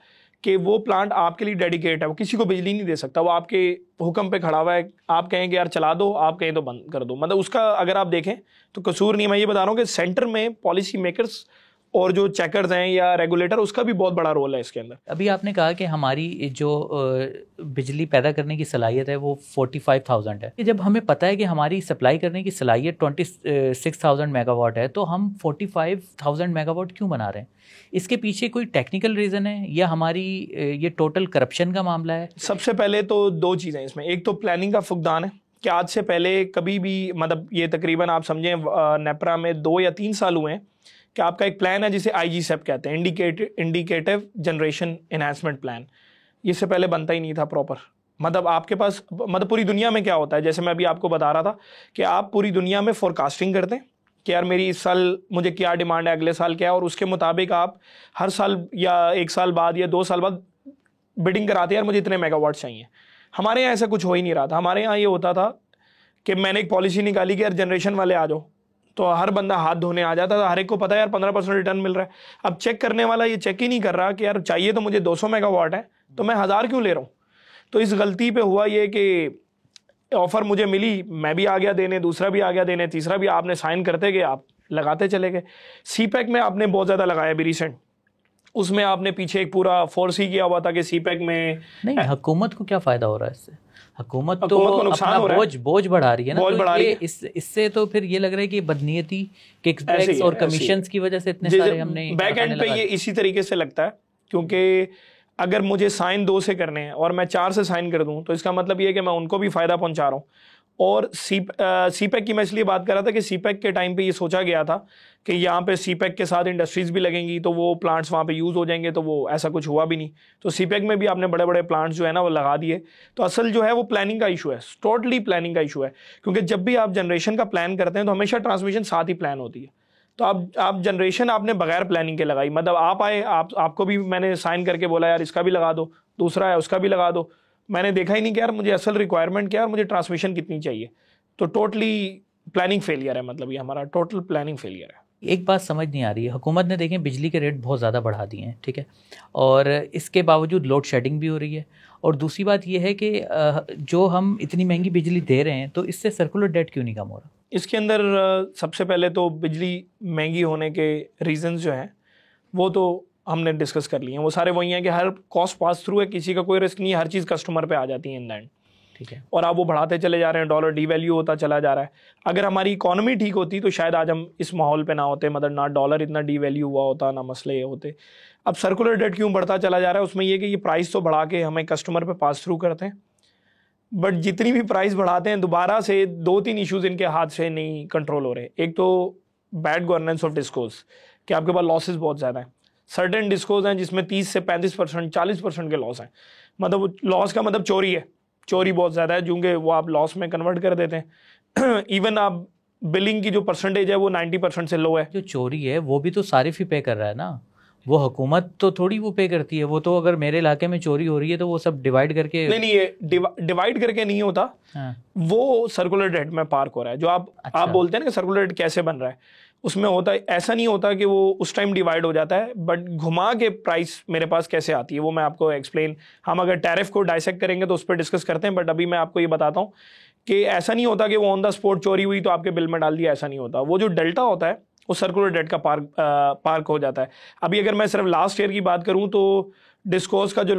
कि वो प्लांट आपके लिए डेडिकेट है, वो किसी को बिजली नहीं दे सकता, वो आपके हुक्म पे खड़ा हुआ है, आप कहें कि यार चला दो, आप कहें तो बंद कर दो। मतलब उसका अगर आप देखें तो कसूर नहीं। मैं ये बता रहा हूँ कि सेंटर में पॉलिसी मेकर्स और जो चेकर्स हैं या रेगुलेटर, उसका भी बहुत बड़ा रोल है इसके अंदर। अभी आपने कहा कि हमारी जो बिजली पैदा करने की सलाहियत है वो 45,000 है। जब हमें पता है कि हमारी सप्लाई करने की सलाहियत 26,000 मेगावाट है, तो हम 45,000 मेगावाट क्यों बना रहे हैं? इसके पीछे कोई टेक्निकल रीज़न है या हमारी ये टोटल करप्शन का मामला है? सबसे पहले तो दो चीज़ें इसमें, एक तो प्लानिंग का फुकदान है कि आज से पहले कभी भी, मतलब ये तकरीबन आप समझें नेपरा में 2 या 3 साल हुए हैं कि आपका एक प्लान है जिसे IGCEP कहते हैं, इंडिकेटिव जनरेशन एनहांसमेंट प्लान। इससे पहले बनता ही नहीं था प्रॉपर। मतलब आपके पास, मतलब पूरी दुनिया में क्या होता है, जैसे मैं अभी आपको बता रहा था कि आप पूरी दुनिया में फोरकास्टिंग करते हैं कि यार मेरी इस साल मुझे क्या डिमांड है, अगले साल क्या है, और उसके मुताबिक आप हर साल या 1 साल बाद या 2 साल बाद बिडिंग कराते हैं यार मुझे इतने मेगावाट चाहिए। हमारे यहाँ ऐसा कुछ हो ही नहीं रहा था। हमारे यहाँ ये होता था कि मैंने एक पॉलिसी निकाली कि यार जनरेशन वाले आ जाओ, तो हर बंदा हाथ धोने आ जाता था, हर एक को पता है यार 15% रिटर्न मिल रहा है। अब चेक करने वाला ये चेक ही नहीं कर रहा कि यार चाहिए तो मुझे 200 मेगावाट है तो मैं 1000 क्यों ले रहा हूँ। तो इस गलती पे हुआ ये कि ऑफ़र मुझे मिली, मैं भी आ गया देने, दूसरा भी आ गया देने, तीसरा भी, आपने साइन करते गए, आप लगाते चले गए। सीपैक में आपने बहुत ज़्यादा लगाया अभी रिसेंट, उसमें आपने पीछे एक पूरा फोर्स ही किया हुआ था कि सीपैक में नहीं, हुकूमत को क्या फ़ायदा हो रहा है इससे? हुकूमत तो को नुकसान अपना हो रहा है, बोझ बढ़ा रही है ना, बोझ तो बढ़ा रही ये है। इससे तो फिर ये लग रहा है कि बदनीयती, किकबैक्स और कमीशंस की वजह से इतने सारे हमने बैक एंड पे ये इसी तरीके से लगता है, क्योंकि अगर मुझे साइन 2 से करने हैं और मैं 4 से साइन कर दूं तो इसका मतलब ये है कि मैं उनको भी फायदा पहुंचा रहा हूं। और सीपैक की मैं इसलिए बात कर रहा था कि सीपैक के टाइम पे ये सोचा गया था कि यहाँ पे सीपैक के साथ इंडस्ट्रीज भी लगेंगी तो वो प्लांट्स वहाँ पे यूज़ हो जाएंगे, तो वो ऐसा कुछ हुआ भी नहीं। तो सीपैक में भी आपने बड़े बड़े प्लांट्स जो है ना वो लगा दिए। तो असल जो है वो प्लानिंग का इशू है, टोटली प्लानिंग का इशू है, क्योंकि जब भी आप जनरेशन का प्लान करते हैं तो हमेशा ट्रांसमिशन साथ ही प्लान होती है। तो आप जनरेशन आपने बगैर प्लानिंग के लगाई, मतलब आप आए, आपको भी मैंने साइन करके बोला यार इसका भी लगा दो, दूसरा है उसका भी लगा दो, मैंने देखा ही नहीं कि यार मुझे असल रिक्वायरमेंट क्या है और मुझे ट्रांसमिशन कितनी चाहिए। तो टोटली प्लानिंग फेलियर है, मतलब ये हमारा टोटल प्लानिंग फेलियर है। एक बात समझ नहीं आ रही है, हुकूमत ने देखें बिजली के रेट बहुत ज़्यादा बढ़ा दिए हैं, ठीक है, और इसके बावजूद लोड शेडिंग भी हो रही है। और दूसरी बात ये है कि जो हम इतनी महंगी बिजली दे रहे हैं तो इससे सर्कुलर डेट क्यों नहीं कम हो रहा? इसके अंदर सबसे पहले तो बिजली महंगी होने के रीजंस जो हैं वो तो हमने डिस्कस कर लिए हैं। वो सारे वही हैं कि हर कॉस्ट पास थ्रू है, किसी का कोई रिस्क नहीं है, हर चीज़ कस्टमर पे आ जाती है इन द एंड, ठीक है। और आप वो बढ़ाते चले जा रहे हैं, डॉलर डीवैल्यू होता चला जा रहा है। अगर हमारी इकोनॉमी ठीक होती तो शायद आज हम इस माहौल पे ना होते, मतलब ना डॉलर इतना डीवैल्यू हुआ होता, ना मसले होते। अब सर्कुलर डेट क्यों बढ़ता चला जा रहा है, उसमें ये कि ये प्राइस तो बढ़ा के हमें कस्टमर पे पास थ्रू करते हैं, बट जितनी भी प्राइस बढ़ाते हैं दोबारा से 2-3 इश्यूज इनके हाथ से नहीं कंट्रोल हो रहे। एक तो बैड गवर्नेंस ऑफ डिस्कोज, कि आपके पास लॉसेस बहुत ज़्यादा हैं। सर्टेन डिस्कोज हैं जिसमें 30 से 35%, 40% के लॉस हैं, मतलब लॉस का मतलब चोरी है, चोरी बहुत ज़्यादा है, चूँकि वो आप लॉस में कन्वर्ट कर देते हैं। इवन आप बिलिंग की जो परसेंटेज है वो 90% से लो है। जो चोरी है वो भी तो सारिफ ही पे कर रहा है ना, वो हुकूमत तो थोड़ी वो पे करती है। वो तो अगर मेरे इलाके में चोरी हो रही है तो वो सब डिवाइड करके, नहीं, ये डिवाइड करके नहीं होता। हाँ। वो सर्कुलर डेट में पार्क हो रहा है, जो आप बोलते हैं ना कि सर्कुलर डेट कैसे बन रहा है, उसमें होता है ऐसा नहीं होता कि वो उस टाइम डिवाइड हो जाता है, बट घुमा के प्राइस मेरे पास कैसे आती है वो मैं आपको एक्सप्लेन, हम अगर टैरिफ को डाइसेक्ट करेंगे तो उस पर डिस्कस करते हैं, बट अभी मैं आपको ये बताता हूँ कि ऐसा नहीं होता कि वो ऑन द स्पॉट चोरी हुई तो आपके बिल में डाल दिया, ऐसा नहीं होता। वो जो डेल्टा होता है वो सर्कुलर डेट का पार्क हो जाता है। अभी अगर मैं सिर्फ लास्ट ईयर की बात करूँ तो डिस्कोर्स का जो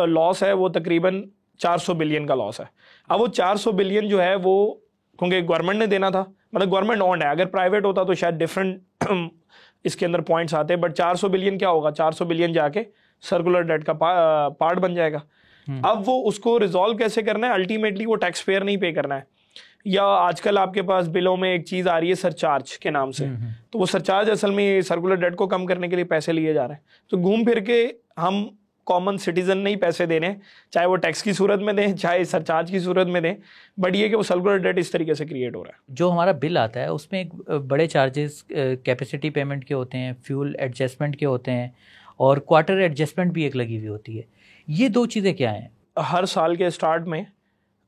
लॉस है वो तकरीबन 400 बिलियन का लॉस है। अब वो 400 बिलियन जो है वो क्योंकि गवर्नमेंट ने देना था, मतलब गवर्नमेंट ओन्ड है, अगर प्राइवेट होता तो शायद डिफरेंट इसके अंदर पॉइंट्स आते हैं, बट 400 बिलियन क्या होगा, 400 बिलियन जाके सर्कुलर डेट का पार्ट बन जाएगा। अब वो उसको रिजॉल्व कैसे करना है, अल्टीमेटली वो टैक्स पेयर नहीं पे करना है, या आजकल आपके पास बिलों में एक चीज़ आ रही है सरचार्ज के नाम से, तो वो सरचार्ज असल में सर्कुलर डेट को कम करने के लिए पैसे लिए जा रहे हैं। तो घूम फिर के हम कॉमन सिटीजन नहीं पैसे दे रहे हैं, चाहे वो टैक्स की सूरत में दें चाहे सरचार्ज की सूरत में दें, बट ये कि वो सर्कुलर डेट इस तरीके से क्रिएट हो रहा है। जो हमारा बिल आता है उसमें एक बड़े चार्जेस कैपेसिटी पेमेंट के होते हैं, फ्यूल एडजस्टमेंट के होते हैं, और क्वार्टर एडजस्टमेंट भी एक लगी हुई होती है। ये दो चीज़ें क्या हैं? हर साल के स्टार्ट में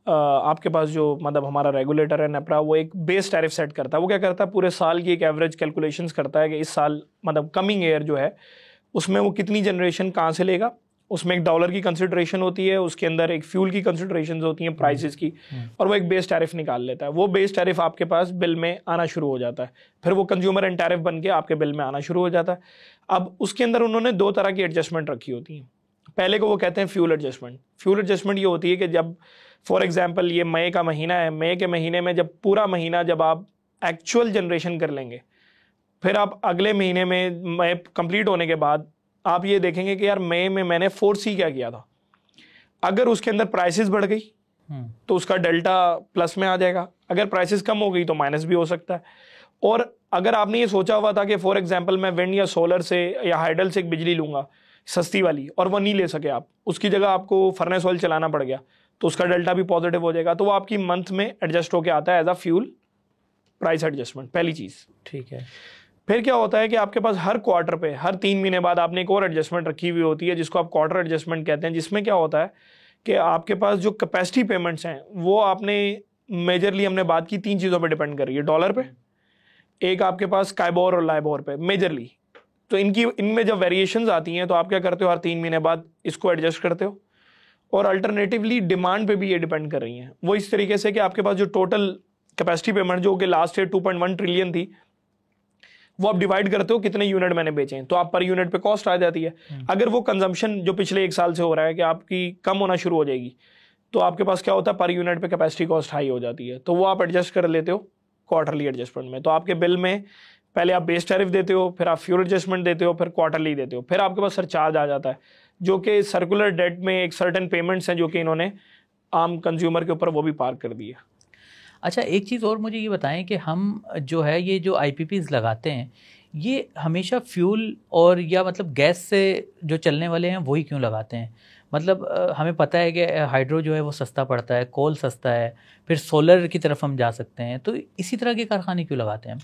आपके पास जो मतलब हमारा रेगुलेटर है नेपरा, वो एक बेस टैरिफ सेट करता है। वो क्या करता है, पूरे साल की एक एवरेज कैलकुलेशंस करता है कि इस साल मतलब कमिंग ईयर जो है उसमें वो कितनी जनरेशन कहाँ से लेगा। उसमें एक डॉलर की कंसिडरेशन होती है, उसके अंदर एक फ्यूल की कंसिडरेशन होती हैं, प्राइसेस की, और वो एक बेस टैरिफ निकाल लेता है। वो बेस टैरिफ आपके पास बिल में आना शुरू हो जाता है, फिर वो कंज्यूमर एंड टैरिफ बन के आपके बिल में आना शुरू हो जाता है। अब उसके अंदर उन्होंने 2 तरह की एडजस्टमेंट रखी होती हैं। पहले को वो कहते हैं फ्यूल एडजस्टमेंट। फ्यूल एडजस्टमेंट ये होती है कि जब फॉर एग्जांपल ये मई का महीना है, मई के महीने में जब पूरा महीना जब आप एक्चुअल जनरेशन कर लेंगे, फिर आप अगले महीने में मई कंप्लीट होने के बाद आप ये देखेंगे कि यार मई में मैंने 4C क्या किया था। अगर उसके अंदर प्राइसेस बढ़ गई तो उसका डेल्टा प्लस में आ जाएगा, अगर प्राइसेस कम हो गई तो माइनस भी हो सकता है। और अगर आपने ये सोचा हुआ था कि फॉर एग्जांपल मैं विंड या सोलर से या हाइडल से एक बिजली लूंगा सस्ती वाली, और वो नहीं ले सके आप, उसकी जगह आपको फर्नेस ऑयल चलाना पड़ गया, तो उसका डेल्टा भी पॉजिटिव हो जाएगा। तो वो आपकी मंथ में एडजस्ट होकर आता है as a fuel price adjustment, पहली चीज़। ठीक है। फिर क्या होता है कि आपके पास हर क्वार्टर पे, हर 3 महीने बाद आपने एक और एडजस्टमेंट रखी हुई होती है जिसको आप क्वार्टर एडजस्टमेंट कहते हैं, जिसमें क्या होता है कि आपके पास जो कैपेसिटी पेमेंट्स हैं वो आपने मेजरली हमने बात की 3 चीज़ों पर डिपेंड कर रही है। डॉलर पे, एक आपके पास काइबोर और लाइबोर पे मेजरली। तो इनमें जब वेरिएशंस आती हैं तो आप क्या करते हो, हर 3 महीने बाद इसको एडजस्ट करते हो। और अल्टरनेटिवली डिमांड पे भी ये डिपेंड कर रही हैं। वो इस तरीके से कि आपके पास जो टोटल कैपेसिटी पेमेंट जो कि लास्ट ईयर 2.1 ट्रिलियन थी, वो आप डिवाइड करते हो कितने यूनिट मैंने बेचे हैं, तो आप पर यूनिट पे कॉस्ट आ जाती है। अगर वो कंजम्पशन जो पिछले 1 साल से हो रहा है कि आपकी कम होना शुरू हो जाएगी, तो आपके पास क्या होता है, पर यूनिट पे कैपेसिटी कॉस्ट हाई हो जाती है, तो वो आप एडजस्ट कर लेते हो क्वार्टरली एडजस्टमेंट में। तो आपके बिल में पहले आप बेस टैरिफ देते हो, फिर आप फ्यूल एडजस्टमेंट देते हो, फिर क्वार्टरली देते हो, फिर आपके पास सरचार्ज आ जाता है, जो कि सर्कुलर डेट में एक सर्टेन पेमेंट्स हैं जो कि इन्होंने आम कंज्यूमर के ऊपर वो भी पार कर दिया। अच्छा, एक चीज़ और मुझे ये बताएं कि हम जो है ये जो IPPs लगाते हैं, ये हमेशा फ्यूल और या मतलब गैस से जो चलने वाले हैं वही क्यों लगाते हैं? मतलब हमें पता है कि हाइड्रो जो है वो सस्ता पड़ता है, कोल सस्ता है, फिर सोलर की तरफ हम जा सकते हैं, तो इसी तरह के कारखाने क्यों लगाते हैं हम?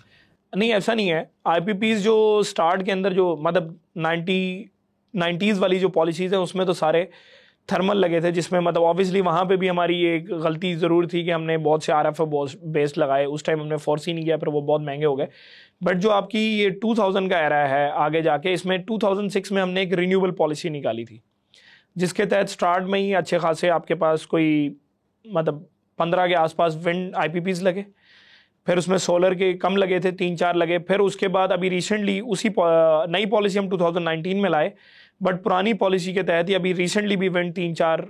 नहीं, ऐसा नहीं है। IPPs जो स्टार्ट के अंदर जो मतलब 90s वाली जो पॉलिसीज़ हैं उसमें तो सारे थर्मल लगे थे, जिसमें मतलब ऑब्वियसली वहाँ पे भी हमारी एक गलती ज़रूर थी कि हमने बहुत से RF बेस्ड लगाए। उस टाइम हमने फोर्स ही नहीं किया, पर वो बहुत महंगे हो गए। बट जो आपकी ये 2000 का एरा है आगे जाके, इसमें 2006 में हमने एक रिन्यूएबल पॉलिसी निकाली थी, जिसके तहत स्टार्ट में ही अच्छे खासे आपके पास कोई मतलब 15 के आसपास विंड IPPs लगे, फिर उसमें सोलर के कम लगे थे, 3-4 लगे। फिर उसके बाद अभी रिसेंटली उसी नई पॉलिसी हम 2019 में लाए, बट पुरानी पॉलिसी के तहत ही अभी रिसेंटली भी विंड 3-4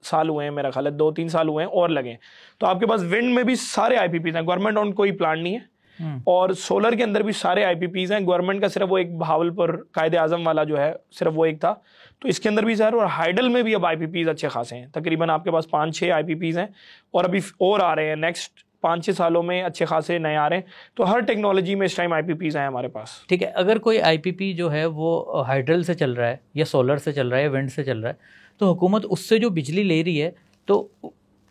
साल हुए हैं, मेरा ख्याल है 2-3 साल हुए हैं और लगे हैं। तो आपके पास विंड में भी सारे IPPs हैं, गवर्नमेंट ऑन कोई प्लान नहीं है, और सोलर के अंदर भी सारे IPPs हैं। गवर्नमेंट का सिर्फ वो एक बहावलपुर कायदे आजम वाला जो है सिर्फ वो एक था, तो इसके अंदर भी सारे। और हाइडल में भी अब IPPs अच्छे खासे हैं, तकरीबन आपके पास 5-6 IPPs हैं, और अभी और आ रहे हैं नेक्स्ट 5-6 सालों में अच्छे खासे नए आ रहे हैं। तो हर टेक्नोलॉजी में इस टाइम IPPs हैं हमारे पास। ठीक है, अगर कोई IPP जो है वो हाइड्रल से चल रहा है या सोलर से चल रहा है या विंड से चल रहा है, तो हुकूमत उससे जो बिजली ले रही है तो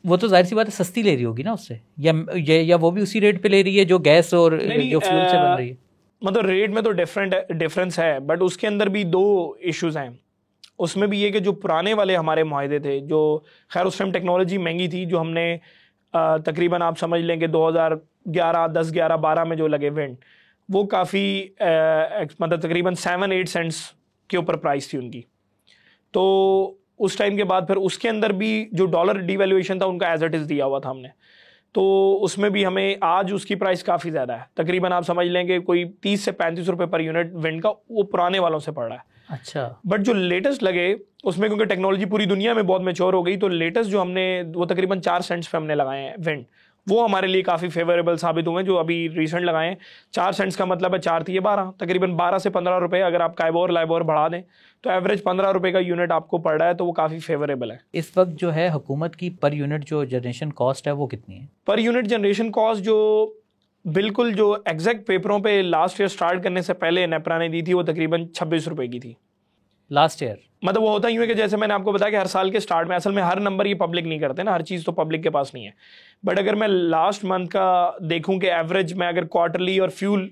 वो तो जाहिर सी बात है सस्ती ले रही होगी ना उससे, या वो भी उसी रेट पे ले रही है जो गैस और जो फ्यूल से बन रही है? मतलब रेट में तो डिफरेंस है, बट उसके अंदर भी 2 इश्यूज हैं। उसमें भी ये कि जो पुराने वाले हमारे मुआहदे थे, जो खैर उस टाइम टेक्नोलॉजी महंगी थी, जो हमने तकरीबन आप समझ लें कि 2011, 10, 11, 12 में जो लगे विंड, वो काफ़ी मतलब तकरीबन 7-8 सेंट्स के ऊपर प्राइस थी उनकी। तो उस टाइम के बाद फिर उसके अंदर भी जो डॉलर डिवैल्यूएशन था उनका एज इट इज़ दिया हुआ था हमने, तो उसमें भी हमें आज उसकी प्राइस काफ़ी ज़्यादा है, तकरीबन आप समझ लें कि कोई 30 से 35 रुपये पर यूनिट विंड का वो पुराने वालों से पड़ रहा है। अच्छा, बट जो लेटेस्ट लगे उसमें क्योंकि टेक्नोलॉजी पूरी दुनिया में बहुत मैच्योर हो गई, तो लेटेस्ट जो हमने वो तकरीबन 4 सेंट्स पे हमने लगाए हैं विंड, वो हमारे लिए काफ़ी फेवरेबल साबित हुए। जो अभी रिसेंट लगाए हैं 4 सेंट्स का मतलब है 4 थी 12, तकरीबन 12 से 15 रुपये अगर आप काइबोर लाइबोर बढ़ा दें तो एवरेज 15 रुपये का यूनिट आपको पड़ रहा है, तो वो काफ़ी फेवरेबल है। इस वक्त जो है हुकूमत की पर यूनिट जो जनरेशन कॉस्ट है वो कितनी है? पर यूनिट जनरेशन कॉस्ट जो बिल्कुल जो एग्जैक्ट पेपरों पे लास्ट ईयर स्टार्ट करने से पहले नेपरा ने दी थी, वो तकरीबन 26 रुपये की थी लास्ट ईयर। मतलब वो होता यूँ है कि जैसे मैंने आपको बताया कि हर साल के स्टार्ट में, असल में हर नंबर ये पब्लिक नहीं करते ना, हर चीज़ तो पब्लिक के पास नहीं है। बट अगर मैं लास्ट मंथ का देखूं कि एवरेज मैं अगर क्वार्टरली और फ्यूल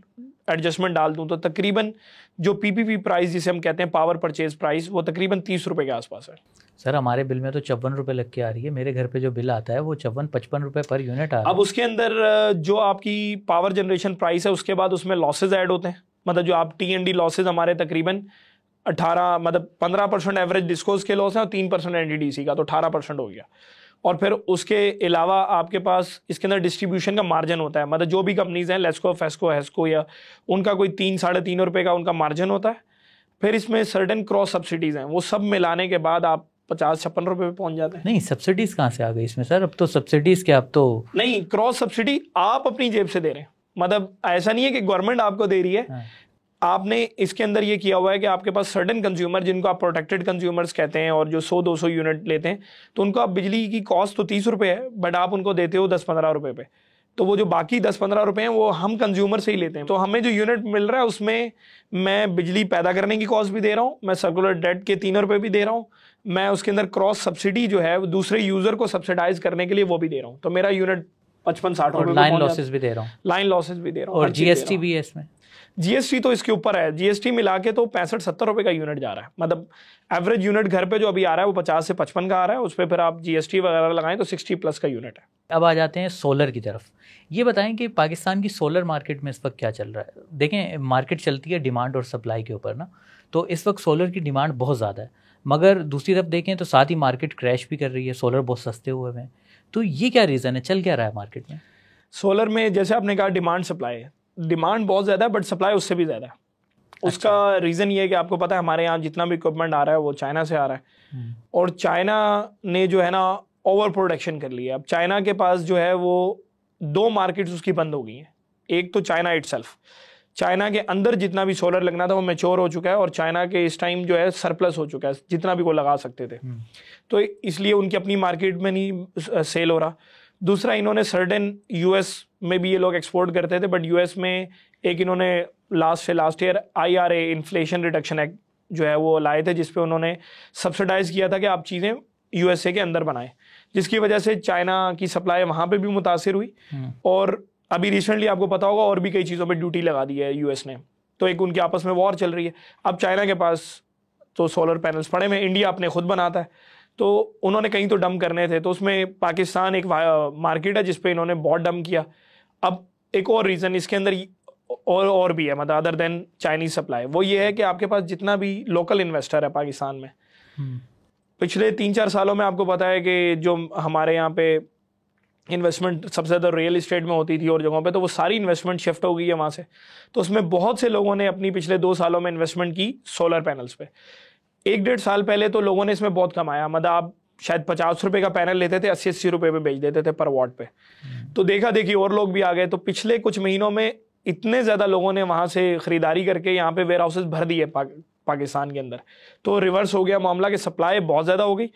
एडजस्टमेंट डाल दूं, तो तकरीबन जो PPP प्राइस जिसे हम कहते हैं पावर परचेज प्राइस, वो तकरीबन 30 रुपये के आसपास है। सर हमारे बिल में तो 54 रुपये लग के आ रही है, मेरे घर पे जो बिल आता है वो 54-55 रुपये पर यूनिट आ रहा है। अब उसके अंदर जो आपकी पावर जनरेशन प्राइस है उसके बाद उसमें लॉसेज ऐड होते हैं, मतलब जो आप T&D लॉसेज हमारे तकरीबन 18 मतलब 15% एवरेज डिस्कोज के लॉस है और 3% NDDC का, तो 18% हो गया। और फिर उसके अलावा आपके पास इसके अंदर डिस्ट्रीब्यूशन का मार्जिन होता है, मतलब जो भी कंपनीज हैं लेस्को, फेस्को, हेस्को, या उनका कोई 3-3.5 रुपये का उनका मार्जिन होता है। फिर इसमें सर्टेन क्रॉस सब्सिडीज़ हैं, वो सब मिलाने के बाद आप 50-56 रुपये पे पहुंच जाते हैं। नहीं, सब्सिडीज़ कहाँ से आ गई इसमें सर? अब तो सब्सिडीज़ क्या, अब तो नहीं, क्रॉस सब्सिडी आप अपनी जेब से दे रहे हैं, मतलब ऐसा नहीं है कि गवर्नमेंट आपको दे रही है। हाँ। आपने इसके अंदर ये किया हुआ है कि आपके पास सर्टेन कंज्यूमर जिनको आप प्रोटेक्टेड कंज्यूमर्स कहते हैं और जो 100-200 यूनिट लेते हैं, तो उनको आप बिजली की कॉस्ट तो 30 रुपये है, बट आप उनको देते हो 10-15 रुपये पे। तो वो जो बाकी 10-15 रुपये हैं वो हम कंज्यूमर से ही लेते हैं। तो हमें जो यूनिट मिल रहा है उसमें मैं बिजली पैदा करने की कॉस्ट भी दे रहा हूँ, मैं सर्कुलर डेट के 3 रुपये भी दे रहा हूँ, मैं उसके अंदर क्रॉस सब्सिडी जो है दूसरे यूज़र को सब्सिडाइज करने के लिए वो भी दे रहा हूँ। तो मेरा यूनिट 55-60 रुपये, लाइन लॉसेज भी दे रहा हूँ, लाइन लॉसेज भी दे रहा हूँ, और GST भी है इसमें। GST तो इसके ऊपर है, GST मिला के तो 65-70 रुपये का यूनिट जा रहा है, मतलब एवरेज यूनिट घर पे जो अभी आ रहा है वो 50 से 55 का आ रहा है, उस पर फिर आप GST वगैरह लगाएं तो 60+ का यूनिट है। अब आ जाते हैं सोलर की तरफ। ये बताएं कि पाकिस्तान की सोलर मार्केट में इस वक्त क्या चल रहा है? देखें, मार्केट चलती है डिमांड और सप्लाई के ऊपर ना, तो इस वक्त सोलर की डिमांड बहुत ज़्यादा है। मगर दूसरी तरफ देखें तो साथ ही मार्केट क्रैश भी कर रही है, सोलर बहुत सस्ते हुए हैं। तो ये क्या रीज़न है, चल क्या रहा है मार्केट में? सोलर में जैसे आपने कहा डिमांड सप्लाई है, डिमांड बहुत ज़्यादा है बट सप्लाई उससे भी ज़्यादा है। उसका रीज़न ये है कि आपको पता है हमारे यहाँ जितना भी इक्विपमेंट आ रहा है वो चाइना से आ रहा है, और चाइना ने जो है ना ओवर प्रोडक्शन कर लिया। अब चाइना के पास जो है वो 2 मार्केट्स उसकी बंद हो गई हैं। एक तो चाइना इटसेल्फ, चाइना के अंदर जितना भी सोलर लगना था वो मैच्योर हो चुका है, और चाइना के इस टाइम जो है सरप्लस हो चुका है, जितना भी वो लगा सकते थे, तो इसलिए उनकी अपनी मार्केट में नहीं सेल हो रहा। दूसरा, इन्होंने सर्टेन यूएस में भी ये लोग एक्सपोर्ट करते थे, बट यूएस में एक इन्होंने last year IRA inflation reduction act जो है वो लाए थे, जिसपे उन्होंने सब्सिडाइज किया था कि आप चीज़ें यूएसए के अंदर बनाएं, जिसकी वजह से चाइना की सप्लाई वहाँ पे भी मुतासिर हुई। और अभी रिसेंटली आपको पता होगा और भी कई चीज़ों पे ड्यूटी लगा दी है यूएस ने, तो एक उनके आपस में वॉर चल रही है। अब चाइना के पास तो सोलर पैनल्स पड़े में, इंडिया अपने खुद बनाता है, तो उन्होंने कहीं तो डंप करने थे, तो उसमें पाकिस्तान एक मार्केट है जिसपे इन्होंने बहुत डंप किया। अब एक और रीज़न इसके अंदर और भी है, मतलब अदर देन चाइनीज सप्लाई, वो ये है कि आपके पास जितना भी लोकल इन्वेस्टर है पाकिस्तान में, पिछले 3-4 सालों में आपको पता है कि जो हमारे यहाँ पे इन्वेस्टमेंट सबसे ज़्यादा रियल इस्टेट में होती थी और जगहों पे, तो वो सारी इन्वेस्टमेंट शिफ्ट हो गई है वहाँ से। तो उसमें बहुत से लोगों ने अपनी पिछले 2 सालों में इन्वेस्टमेंट की सोलर पैनल्स पे। 1-1.5 साल पहले तो लोगों ने इसमें बहुत कमाया, मतलब आप शायद 50 रुपये का पैनल लेते थे, 80-80 रुपये पे बेच देते थे पर वॉट पे। तो देखा देखी और लोग भी आ गए, तो पिछले कुछ महीनों में इतने ज़्यादा लोगों ने वहाँ से ख़रीदारी करके यहाँ पे वेयर हाउसेज भर दिए पाकिस्तान के अंदर, तो रिवर्स हो गया मामला कि सप्लाई बहुत ज़्यादा हो गई।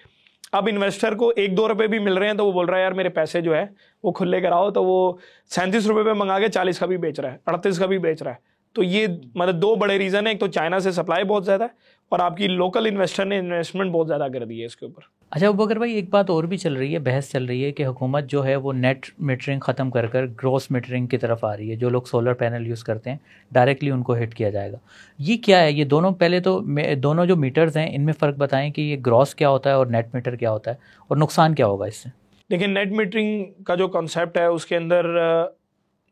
अब इन्वेस्टर को 1-2 रुपये भी मिल रहे हैं तो वो बोल रहा है यार मेरे पैसे जो है वो खुले कराओ, तो वो 37 रुपये पे मंगा के 40 का भी बेच रहा है, 38 का भी बेच रहा है। तो ये मतलब 2 बड़े रीज़न है, एक तो चाइना से सप्लाई बहुत ज़्यादा है और आपकी लोकल इन्वेस्टर ने इन्वेस्टमेंट बहुत ज़्यादा कर दी है इसके ऊपर। अच्छा अबूबकर भाई, एक बात और भी चल रही है, बहस चल रही है कि हुकूमत जो है वो नेट मीटरिंग ख़त्म कर ग्रॉस मीटरिंग की तरफ आ रही है। जो लोग सोलर पैनल यूज़ करते हैं डायरेक्टली उनको हिट किया जाएगा। ये क्या है? ये दोनों, पहले तो दोनों जो मीटर्स हैं इनमें फ़र्क बताएं कि ये ग्रॉस क्या होता है और नेट मीटर क्या होता है, और नुकसान क्या होगा इससे? देखिए, नेट मीटरिंग का जो कॉन्सेप्ट है उसके अंदर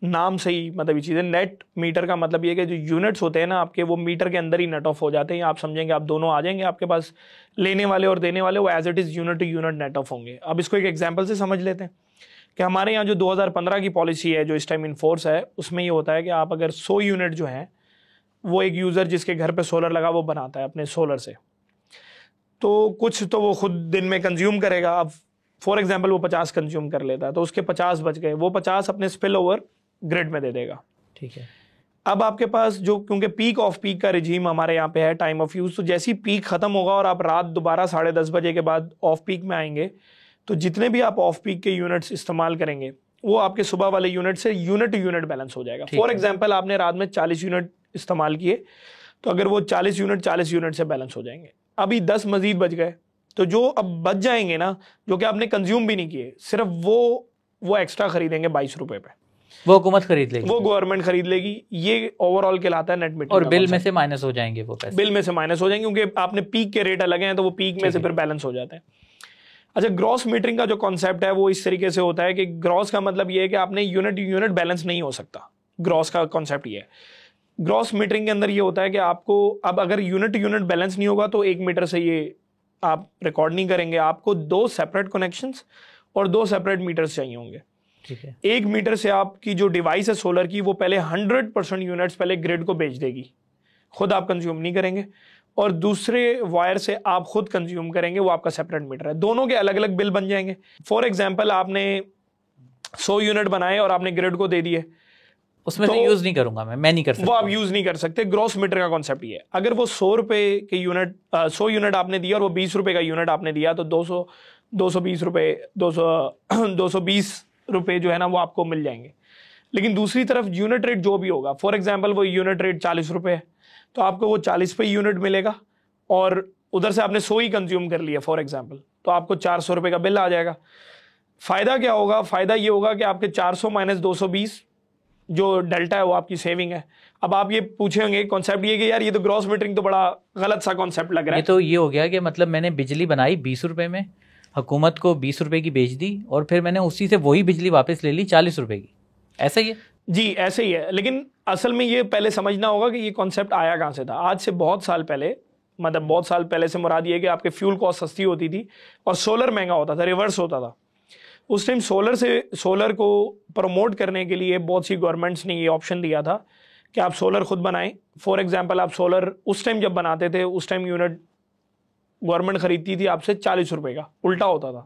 नाम से ही मतलब ये चीज़ है। नेट मीटर का मतलब ये है कि जो यूनिट्स होते हैं ना आपके, वो मीटर के अंदर ही नेट ऑफ हो जाते हैं। आप समझेंगे, आप दोनों आ जाएंगे आपके पास, लेने वाले और देने वाले वो as it is unit to unit net off होंगे। अब इसको एक एग्जांपल से समझ लेते हैं कि हमारे यहाँ जो 2015 की पॉलिसी है जो इस टाइम इन फोर्स है, उसमें ये होता है कि आप अगर 100 यूनिट जो है वो एक यूज़र जिसके घर पर सोलर लगा वो बनाता है अपने सोलर से, तो कुछ तो वो खुद दिन में कंज्यूम करेगा। अब फॉर एग्जाम्पल वो 50 कंज्यूम कर लेता है, तो उसके 50 बच गए, वो 50 अपने स्पिल ओवर ग्रिड में दे देगा। ठीक है। अब आपके पास जो, क्योंकि पीक ऑफ पीक का रिजीम हमारे यहाँ पे है, टाइम ऑफ यूज, तो जैसी पीक खत्म होगा और आप रात दोबारा 10:30 बजे के बाद ऑफ पीक में आएंगे, तो जितने भी आप ऑफ पीक के यूनिट्स इस्तेमाल करेंगे वो आपके सुबह वाले यूनिट से यूनिट टू यूनिट बैलेंस हो जाएगा। फॉर एग्जाम्पल आपने रात में 40 यूनिट इस्तेमाल किए, तो अगर वो 40 यूनिट से बैलेंस हो जाएंगे। अभी 10 मजीद बच गए, तो जो अब बच जाएंगे ना, जो कि आपने कंज्यूम भी नहीं किए, सिर्फ वो एक्स्ट्रा खरीदेंगे 22 रुपए पे, वो हुकूमत खरीद लेगी, वो गवर्नमेंट खरीद लेगी। ये ओवरऑल कहलाता है नेट मीटरिंग। और बिल में से माइनस हो जाएंगे वो पैसे, बिल में से माइनस हो जाएंगे, क्योंकि आपने पीक के रेट अलग हैं, तो वो पीक में से फिर बैलेंस हो जाते हैं। अच्छा, ग्रॉस मीटरिंग का जो कॉन्सेप्ट है वो इस तरीके से होता है कि ग्रॉस का मतलब ये है कि आपने यूनिट बैलेंस नहीं हो सकता। ग्रॉस का कॉन्सेप्ट ये है। ग्रॉस मीटरिंग के अंदर ये होता है कि आपको अब अगर यूनिट बैलेंस नहीं होगा तो 1 मीटर से ये आप रिकॉर्ड नहीं करेंगे, आपको 2 सेपरेट कनेक्शंस और 2 सेपरेट मीटर्स चाहिए होंगे। ठीक है। 1 मीटर से आपकी जो डिवाइस है सोलर की, वो पहले 100% यूनिट्स पहले ग्रिड को बेच देगी, खुद आप कंज्यूम नहीं करेंगे, और दूसरे वायर से आप खुद कंज्यूम करेंगे, वो आपका सेपरेट मीटर है। दोनों के अलग अलग बिल बन जाएंगे। फॉर एग्जांपल आपने 100 यूनिट बनाए और आपने ग्रिड को दे दिए, उसमें तो यूज नहीं करूंगा मैं नहीं कर सकता, वो आप यूज नहीं कर सकते। ग्रॉस मीटर का कॉन्सेप्ट ये है। अगर वो 100 रुपए के यूनिट 100 यूनिट आपने दिया और वो 20 रुपए का यूनिट आपने दिया, तो 220 रुपए 220 रुपए जो है ना वो आपको मिल जाएंगे। लेकिन दूसरी तरफ यूनिट रेट जो भी होगा, फॉर एग्जांपल वो यूनिट रेट 40 रुपए है, तो आपको वो 40 पे यूनिट मिलेगा, और उधर से आपने 100 ही कंज्यूम कर लिया फॉर एग्जांपल, तो आपको 400 रुपए का बिल आ जाएगा। फायदा क्या होगा? फायदा ये होगा कि आपके 400 माइनस 220 जो डेल्टा है वो आपकी सेविंग है। अब आप ये पूछेंगे कॉन्सेप्ट ये कि यार ये तो ग्रॉस मीटरिंग तो बड़ा गलत सा कॉन्सेप्ट लग रहा है। ये तो ये हो गया कि मतलब मैंने बिजली बनाई 20 रुपए में, हुकूमत को 20 रुपए की बेच दी, और फिर मैंने उसी से वही बिजली वापस ले ली 40 रुपए की। ऐसा ही है जी, ऐसे ही है। लेकिन असल में ये पहले समझना होगा कि ये कॉन्सेप्ट आया कहाँ से था। आज से बहुत साल पहले मतलब बहुत साल पहले से मुराद ये कि आपके फ्यूल कॉस्ट सस्ती होती थी और सोलर महंगा होता था, रिवर्स होता था। उस टाइम सोलर को प्रमोट करने के लिए बहुत सी गवर्नमेंट्स ने ये ऑप्शन दिया था कि आप सोलर खुद बनाएं। फॉर एग्जांपल आप सोलर उस टाइम जब बनाते थे, उस टाइम यूनिट गवर्नमेंट खरीदती थी आपसे 40 रुपए का, उल्टा होता था,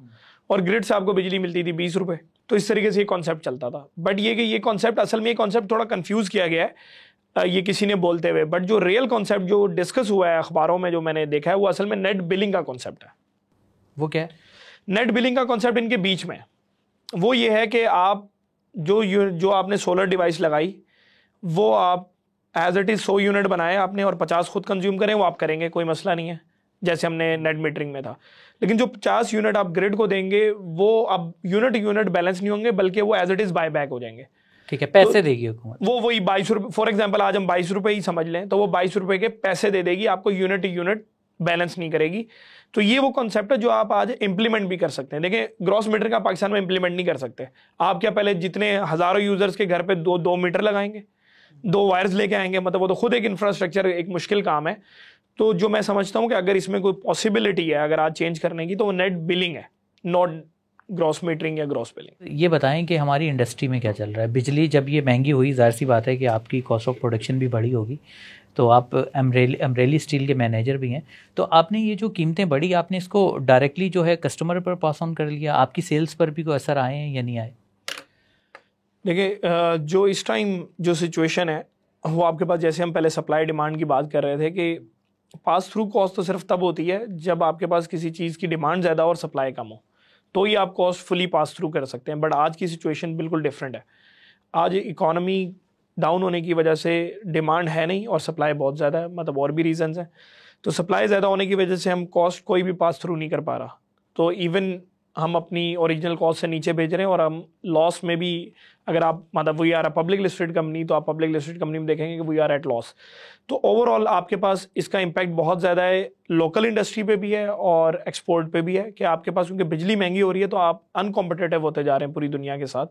और ग्रिड से आपको बिजली मिलती थी 20 रुपए। तो इस तरीके से ये कॉन्सेप्ट चलता था। बट ये कि ये कॉन्सेप्ट असल में ये कॉन्सेप्ट थोड़ा कंफ्यूज किया गया है ये किसी ने बोलते हुए, बट जो रियल कॉन्सेप्ट जो डिस्कस हुआ है अखबारों में, जो मैंने देखा है, वो असल में नेट बिलिंग का कॉन्सेप्ट है। वो क्या है? नेट बिलिंग का कॉन्सेप्ट इनके बीच में वो ये है कि आप जो आपने सोलर डिवाइस लगाई, वो आप एज इट इज 100 यूनिट बनाए आपने और 50 खुद कंज्यूम करें, वो आप करेंगे, कोई मसला नहीं है, जैसे हमने नेट मीटरिंग में था। लेकिन जो 50 यूनिट आप ग्रिड को देंगे, वो अब यूनिट बैलेंस नहीं होंगे, बल्कि वो as it is buy back हो जाएंगे। ठीक है, पैसे देगी हुकूमत, वो वही 22 रुपये, फॉर एग्जाम्पल आज हम 22 रुपये ही समझ लें, तो वो 22 रुपये के पैसे दे देगी आपको, यूनिट बैलेंस नहीं करेगी। तो ये वो कॉन्सेप्ट है जो आप आज इंप्लीमेंट भी कर सकते हैं। देखिए, ग्रॉस मीटर का पाकिस्तान में इंप्लीमेंट नहीं कर सकते आप। क्या पहले जितने हजारों यूजर्स के घर पे दो मीटर लगाएंगे, 2 वायर्स लेके आएंगे? मतलब वो तो खुद एक इंफ्रास्ट्रक्चर, एक मुश्किल काम है। तो जो मैं समझता हूँ कि अगर इसमें कोई पॉसिबिलिटी है अगर आज चेंज करने की, तो वो नेट बिलिंग है, नॉट ग्रॉस मीटरिंग या ग्रॉस बिलिंग। ये बताएं कि हमारी इंडस्ट्री में क्या चल रहा है। बिजली जब ये महंगी हुई, जाहिर सी बात है कि आपकी कॉस्ट ऑफ प्रोडक्शन भी बढ़ी होगी। तो आप अमरेली स्टील के मैनेजर भी हैं, तो आपने ये जो कीमतें बढ़ी, आपने इसको डायरेक्टली जो है कस्टमर पर पास ऑन कर लिया? आपकी सेल्स पर भी कोई असर आए हैं या नहीं आए? देखिए, जो इस टाइम जो सिचुएशन है वो आपके पास, जैसे हम पहले सप्लाई डिमांड की बात कर रहे थे कि पास थ्रू कॉस्ट तो सिर्फ तब होती है जब आपके पास किसी चीज़ की डिमांड ज़्यादा और सप्लाई कम हो, तो ही आप कॉस्ट फुली पास थ्रू कर सकते हैं। बट आज की सिचुएशन बिल्कुल डिफरेंट है। आज इकोनॉमी डाउन होने की वजह से डिमांड है नहीं और सप्लाई बहुत ज़्यादा है, मतलब और भी रीजंस हैं। तो सप्लाई ज़्यादा होने की वजह से हम कॉस्ट कोई भी पास थ्रू नहीं कर पा रहा, तो इवन हम अपनी ओरिजिनल कॉस्ट से नीचे भेज रहे हैं और हम लॉस में भी। अगर आप मतलब we are a public listed company, तो आप पब्लिक लिस्टेड कंपनी में देखेंगे कि वी आर एट लॉस। तो ओवरऑल आपके पास इसका इम्पैक्ट बहुत ज़्यादा है, लोकल इंडस्ट्री पे भी है और एक्सपोर्ट पे भी है, कि आपके पास क्योंकि बिजली महंगी हो रही है तो आप अनकॉम्पिटिटिव होते जा रहे हैं पूरी दुनिया के साथ।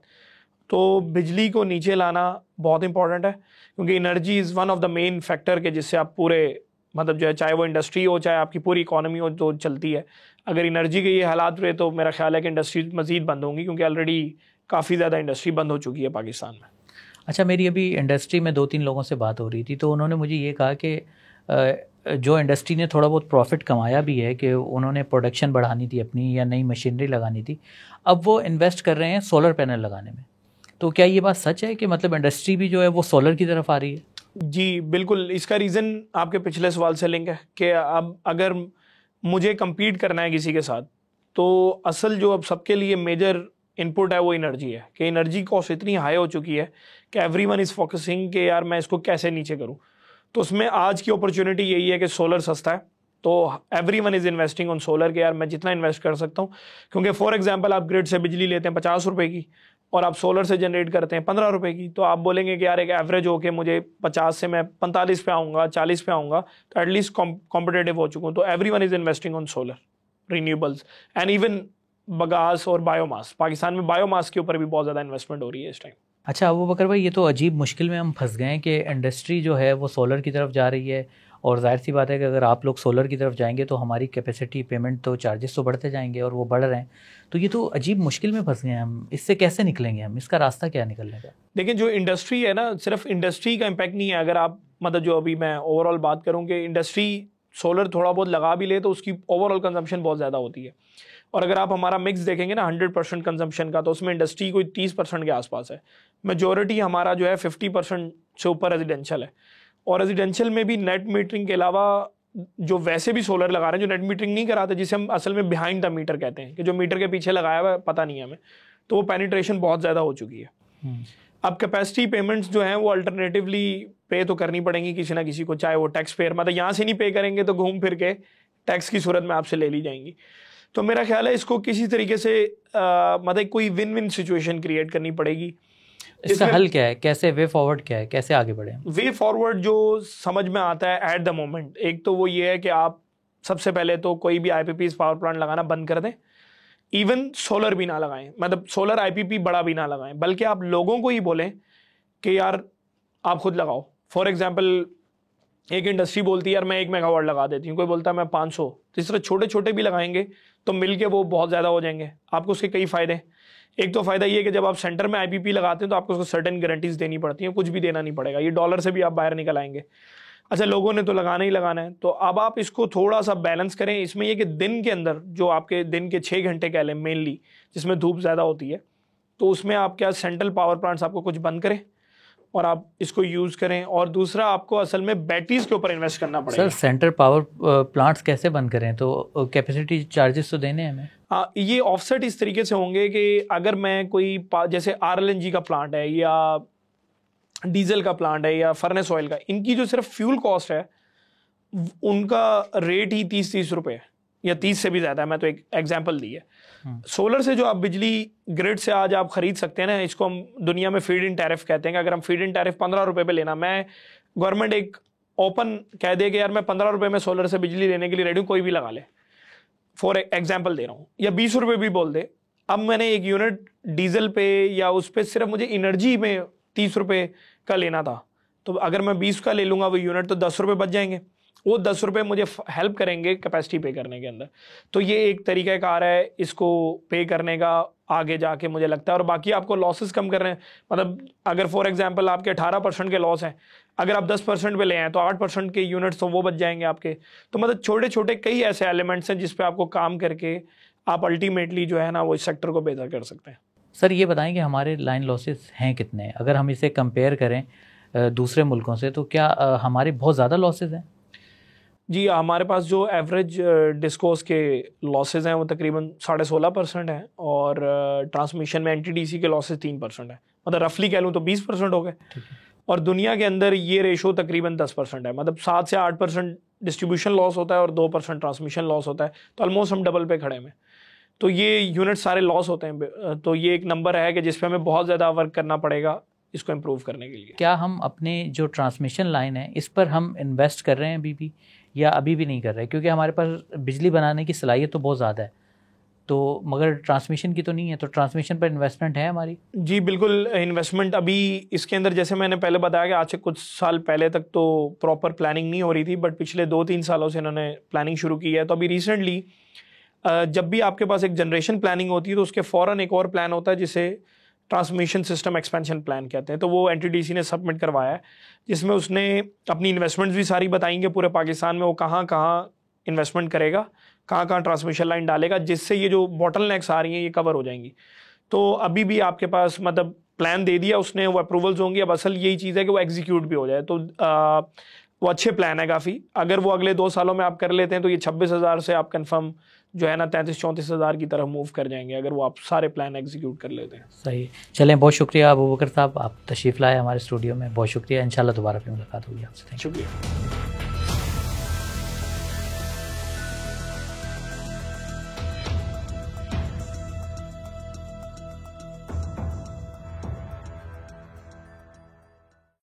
तो बिजली को नीचे लाना बहुत इंपॉर्टेंट है, क्योंकि energy is one of the main factor के जिससे आप पूरे मतलब जो है, चाहे वो इंडस्ट्री हो चाहे आपकी पूरी इकोनॉमी हो, जो चलती है। अगर एनर्जी के ये हालात रहे तो मेरा ख्याल है कि इंडस्ट्री मज़ीद बंद होंगी, क्योंकि ऑलरेडी काफ़ी ज़्यादा इंडस्ट्री बंद हो चुकी है पाकिस्तान में। अच्छा, मेरी अभी इंडस्ट्री में 2-3 लोगों से बात हो रही थी, तो उन्होंने मुझे ये कहा कि जो इंडस्ट्री ने थोड़ा बहुत प्रॉफिट कमाया भी है, कि उन्होंने प्रोडक्शन बढ़ानी थी अपनी या नई मशीनरी लगानी थी, अब वो इन्वेस्ट कर रहे हैं सोलर पैनल लगाने में। तो क्या ये बात सच है कि मतलब इंडस्ट्री भी जो है वो सोलर की तरफ आ रही है? जी बिल्कुल। इसका रीज़न आपके पिछले सवाल से लिंक है कि अब अगर मुझे compete करना है किसी के साथ, तो असल जो अब सबके लिए मेजर इनपुट है वो एनर्जी है, कि एनर्जी कॉस्ट इतनी हाई हो चुकी है कि एवरीवन इज़ फोकसिंग कि यार मैं इसको कैसे नीचे करूं। तो उसमें आज की अपॉर्चुनिटी यही है कि सोलर सस्ता है, तो everyone is investing on solar, के यार मैं जितना इन्वेस्ट कर सकता हूं। क्योंकि फॉर एग्जांपल आप ग्रिड से बिजली लेते हैं 50 रुपए की और आप सोलर से जनरेट करते हैं 15 रुपए की, तो आप बोलेंगे कि यार एक एवरेज हो के मुझे 50 से मैं 45 पे आऊँगा, 40 पे आऊँगा, तो एटलीस्ट कॉम्पिटेटिव हो चुका हूँ। तो everyone is investing on solar, renewables and even bagasse और बायोमास। पाकिस्तान में बायोमास के ऊपर भी बहुत ज़्यादा इन्वेस्टमेंट हो रही है इस टाइम। अच्छा अबू बकर भाई, ये तो अजीब मुश्किल में हम फंस गए हैं कि इंडस्ट्री जो है वो सोलर की तरफ जा रही है, और जाहिर सी बात है कि अगर आप लोग सोलर की तरफ जाएंगे तो हमारी कैपेसिटी पेमेंट तो चार्जेस तो बढ़ते जाएंगे और वो बढ़ रहे हैं। तो ये तो अजीब मुश्किल में फंस गए हैं हम, इससे कैसे निकलेंगे हम? इसका रास्ता क्या निकलने का? देखिए, जो इंडस्ट्री है ना, सिर्फ इंडस्ट्री का इम्पैक्ट नहीं है। अगर आप मतलब जो अभी मैं ओवरऑल बात करूँ कि इंडस्ट्री सोलर थोड़ा बहुत लगा भी ले तो उसकी ओवरऑल कंजम्पशन बहुत ज़्यादा होती है। और अगर आप हमारा मिक्स देखेंगे ना 100% कंजम्पशन का, तो उसमें इंडस्ट्री कोई 30% के आसपास है। मेजॉरिटी हमारा जो है 50% से ऊपर रेजिडेंशियल है। और रेजिडेंशियल में भी नेट मीटरिंग के अलावा जो वैसे भी सोलर लगा रहे हैं जो नेट मीटरिंग नहीं कराते, जिसे हम असल में बिहाइंड द मीटर कहते हैं, कि जो मीटर के पीछे लगाया हुआ है पता नहीं है हमें, तो वो पेनिट्रेशन बहुत ज़्यादा हो चुकी है। अब कैपेसिटी पेमेंट्स जो हैं वो अल्टरनेटिवली पे तो करनी पड़ेंगी किसी ना किसी को, चाहे वो टैक्स पेयर, मतलब यहाँ से नहीं पे करेंगे तो घूम फिर के टैक्स की सूरत में आपसे ले ली जाएंगी। तो मेरा ख्याल है इसको किसी तरीके से मतलब कोई विन विन सिचुएशन क्रिएट करनी पड़ेगी। इसका हल क्या है? कैसे वे फॉरवर्ड क्या है? कैसे आगे बढ़े? वे फॉरवर्ड जो समझ में आता है एट द मोमेंट, एक तो वो ये है कि आप सबसे पहले तो कोई भी आईपीपी पावर प्लांट लगाना बंद कर दें, इवन सोलर भी ना लगाएं, मतलब सोलर आईपीपी बड़ा भी ना लगाएं, बल्कि आप लोगों को ही बोलें कि यार आप खुद लगाओ। फॉर एग्जांपल एक इंडस्ट्री बोलती है यार मैं 1 मेगावाट लगा देती हूँ, कोई बोलता है मैं 500, जिस तरह छोटे छोटे भी लगाएंगे तो मिलके वो बहुत ज़्यादा हो जाएंगे। आपको उसके कई फ़ायदे, एक तो फ़ायदा ये है कि जब आप सेंटर में आईपीपी लगाते हैं तो आपको उसको सर्टेन गारंटीज देनी पड़ती हैं, कुछ भी देना नहीं पड़ेगा, ये डॉलर से भी आप बाहर निकल आएंगे। अच्छा, लोगों ने तो लगाना ही लगाना है, तो अब आप इसको थोड़ा सा बैलेंस करें। इसमें यह कि दिन के अंदर जो आपके दिन के 6 घंटे कह लें मेनली, जिसमें धूप ज़्यादा होती है, तो उसमें आप क्या सेंट्रल पावर प्लांट्स आपको कुछ बंद करें और आप इसको यूज़ करें। और दूसरा, आपको असल में बैटरीज के ऊपर इन्वेस्ट करना पड़ेगा। सर सेंट्रल पावर प्लांट्स कैसे बंद करें? तो कैपेसिटी चार्जेस तो देने हैं हमें। हाँ, ये ऑफसेट इस तरीके से होंगे कि अगर मैं कोई जैसे RLNG का प्लांट है या डीजल का प्लांट है या फर्नेस ऑयल का, इनकी जो सिर्फ फ्यूल कॉस्ट है उनका रेट ही 30 रुपए है या 30 से भी ज़्यादा है। मैं तो एक एग्जांपल दी है। सोलर से जो आप बिजली ग्रिड से आज आप खरीद सकते हैं ना, इसको हम दुनिया में फीड इन टैरिफ कहते हैं कि अगर हम फीड इन टैरिफ 15 रुपए पे लेना, मैं गवर्नमेंट एक ओपन कह दे कि यार मैं 15 रुपए में सोलर से बिजली लेने के लिए रेडी हूँ, कोई भी लगा ले, फॉर एग्जाम्पल दे रहा हूँ, या 20 रुपए भी बोल दे। अब मैंने एक यूनिट डीजल पे या उस पर सिर्फ मुझे एनर्जी में 30 रुपए का लेना था, तो अगर मैं 20 का ले लूँगा वो यूनिट, तो 10 रुपए बच जाएंगे। वो 10 रुपए मुझे हेल्प करेंगे कैपेसिटी पे करने के अंदर। तो ये एक तरीक़ाकार है इसको पे करने का आगे जाके, मुझे लगता है। और बाकी आपको लॉसेस कम कर रहे हैं, मतलब अगर फॉर एग्जांपल आपके 18% के लॉस हैं, अगर आप 10% पे ले आए तो 8% के यूनिट्स तो वो बच जाएंगे आपके। तो मतलब छोटे छोटे कई ऐसे एलिमेंट्स हैं जिस पे आपको काम करके आप अल्टीमेटली जो है ना वो इस सेक्टर को बेहतर कर सकते हैं। सर ये बताएं कि हमारे लाइन लॉसेस हैं कितने, अगर हम इसे कंपेयर करें दूसरे मुल्कों से, तो क्या हमारे बहुत ज़्यादा लॉसेस हैं? जी, हमारे पास जो एवरेज डिस्कोस के लॉसेस हैं वो तकरीबन 16.5% हैं, और ट्रांसमिशन में NTDC के लॉसेस 3% है, मतलब रफली कह लूँ तो 20% हो गए। और दुनिया के अंदर ये रेशो तकरीबन 10% है, मतलब 7 से 8% डिस्ट्रीब्यूशन लॉस होता है और 2% ट्रांसमिशन लॉस होता है। तो ऑलमोस्ट हम डबल पे खड़े हैं। तो ये यूनिट सारे लॉस होते हैं। तो ये एक नंबर है कि जिस पे हमें बहुत ज़्यादा वर्क करना पड़ेगा इसको इम्प्रूव करने के लिए। क्या हम अपने जो ट्रांसमिशन लाइन है इस पर हम इन्वेस्ट कर रहे हैं अभी भी, या अभी भी नहीं कर रहे? क्योंकि हमारे पास बिजली बनाने की सलाहियत तो बहुत ज़्यादा है, तो मगर ट्रांसमिशन की तो नहीं है, तो ट्रांसमिशन पर इन्वेस्टमेंट है हमारी? जी बिल्कुल, इन्वेस्टमेंट अभी इसके अंदर, जैसे मैंने पहले बताया कि आज से कुछ साल पहले तक तो प्रॉपर प्लानिंग नहीं हो रही थी, बट पिछले 2-3 सालों से इन्होंने प्लानिंग शुरू की है। तो अभी रिसेंटली जब भी आपके पास एक जनरेशन प्लानिंग होती है तो उसके फ़ौरन एक और प्लान होता है जिसे ट्रांसमिशन सिस्टम एक्सपेंशन प्लान कहते हैं। तो वो NTDC ने सबमिट करवाया है, जिसमें उसने अपनी इन्वेस्टमेंट्स भी सारी बताएंगे पूरे पाकिस्तान में, वो कहाँ कहाँ इन्वेस्टमेंट करेगा, कहाँ कहाँ ट्रांसमिशन लाइन डालेगा, जिससे ये जो बॉटलनेक्स आ रही हैं ये कवर हो जाएंगी। तो अभी भी आपके पास मतलब प्लान दे दिया उसने, वो अप्रूवल्स होंगी। अब असल यही चीज़ है कि वो एग्जीक्यूट भी हो जाए। तो वो अच्छे प्लान है काफ़ी। अगर वो अगले 2 सालों में आप कर लेते हैं तो ये 26,000 से आप कंफर्म जो है ना 33-34,000 की तरफ मूव कर जाएंगे, अगर वो आप सारे प्लान एग्जीक्यूट कर लेते हैं। सही, चलें, बहुत शुक्रिया अबू बकर साहब, आप तशरीफ़ लाए हमारे स्टूडियो में, बहुत शुक्रिया। इंशाल्लाह दोबारा फिर मुलाकात होगी आपसे। शुक्रिया।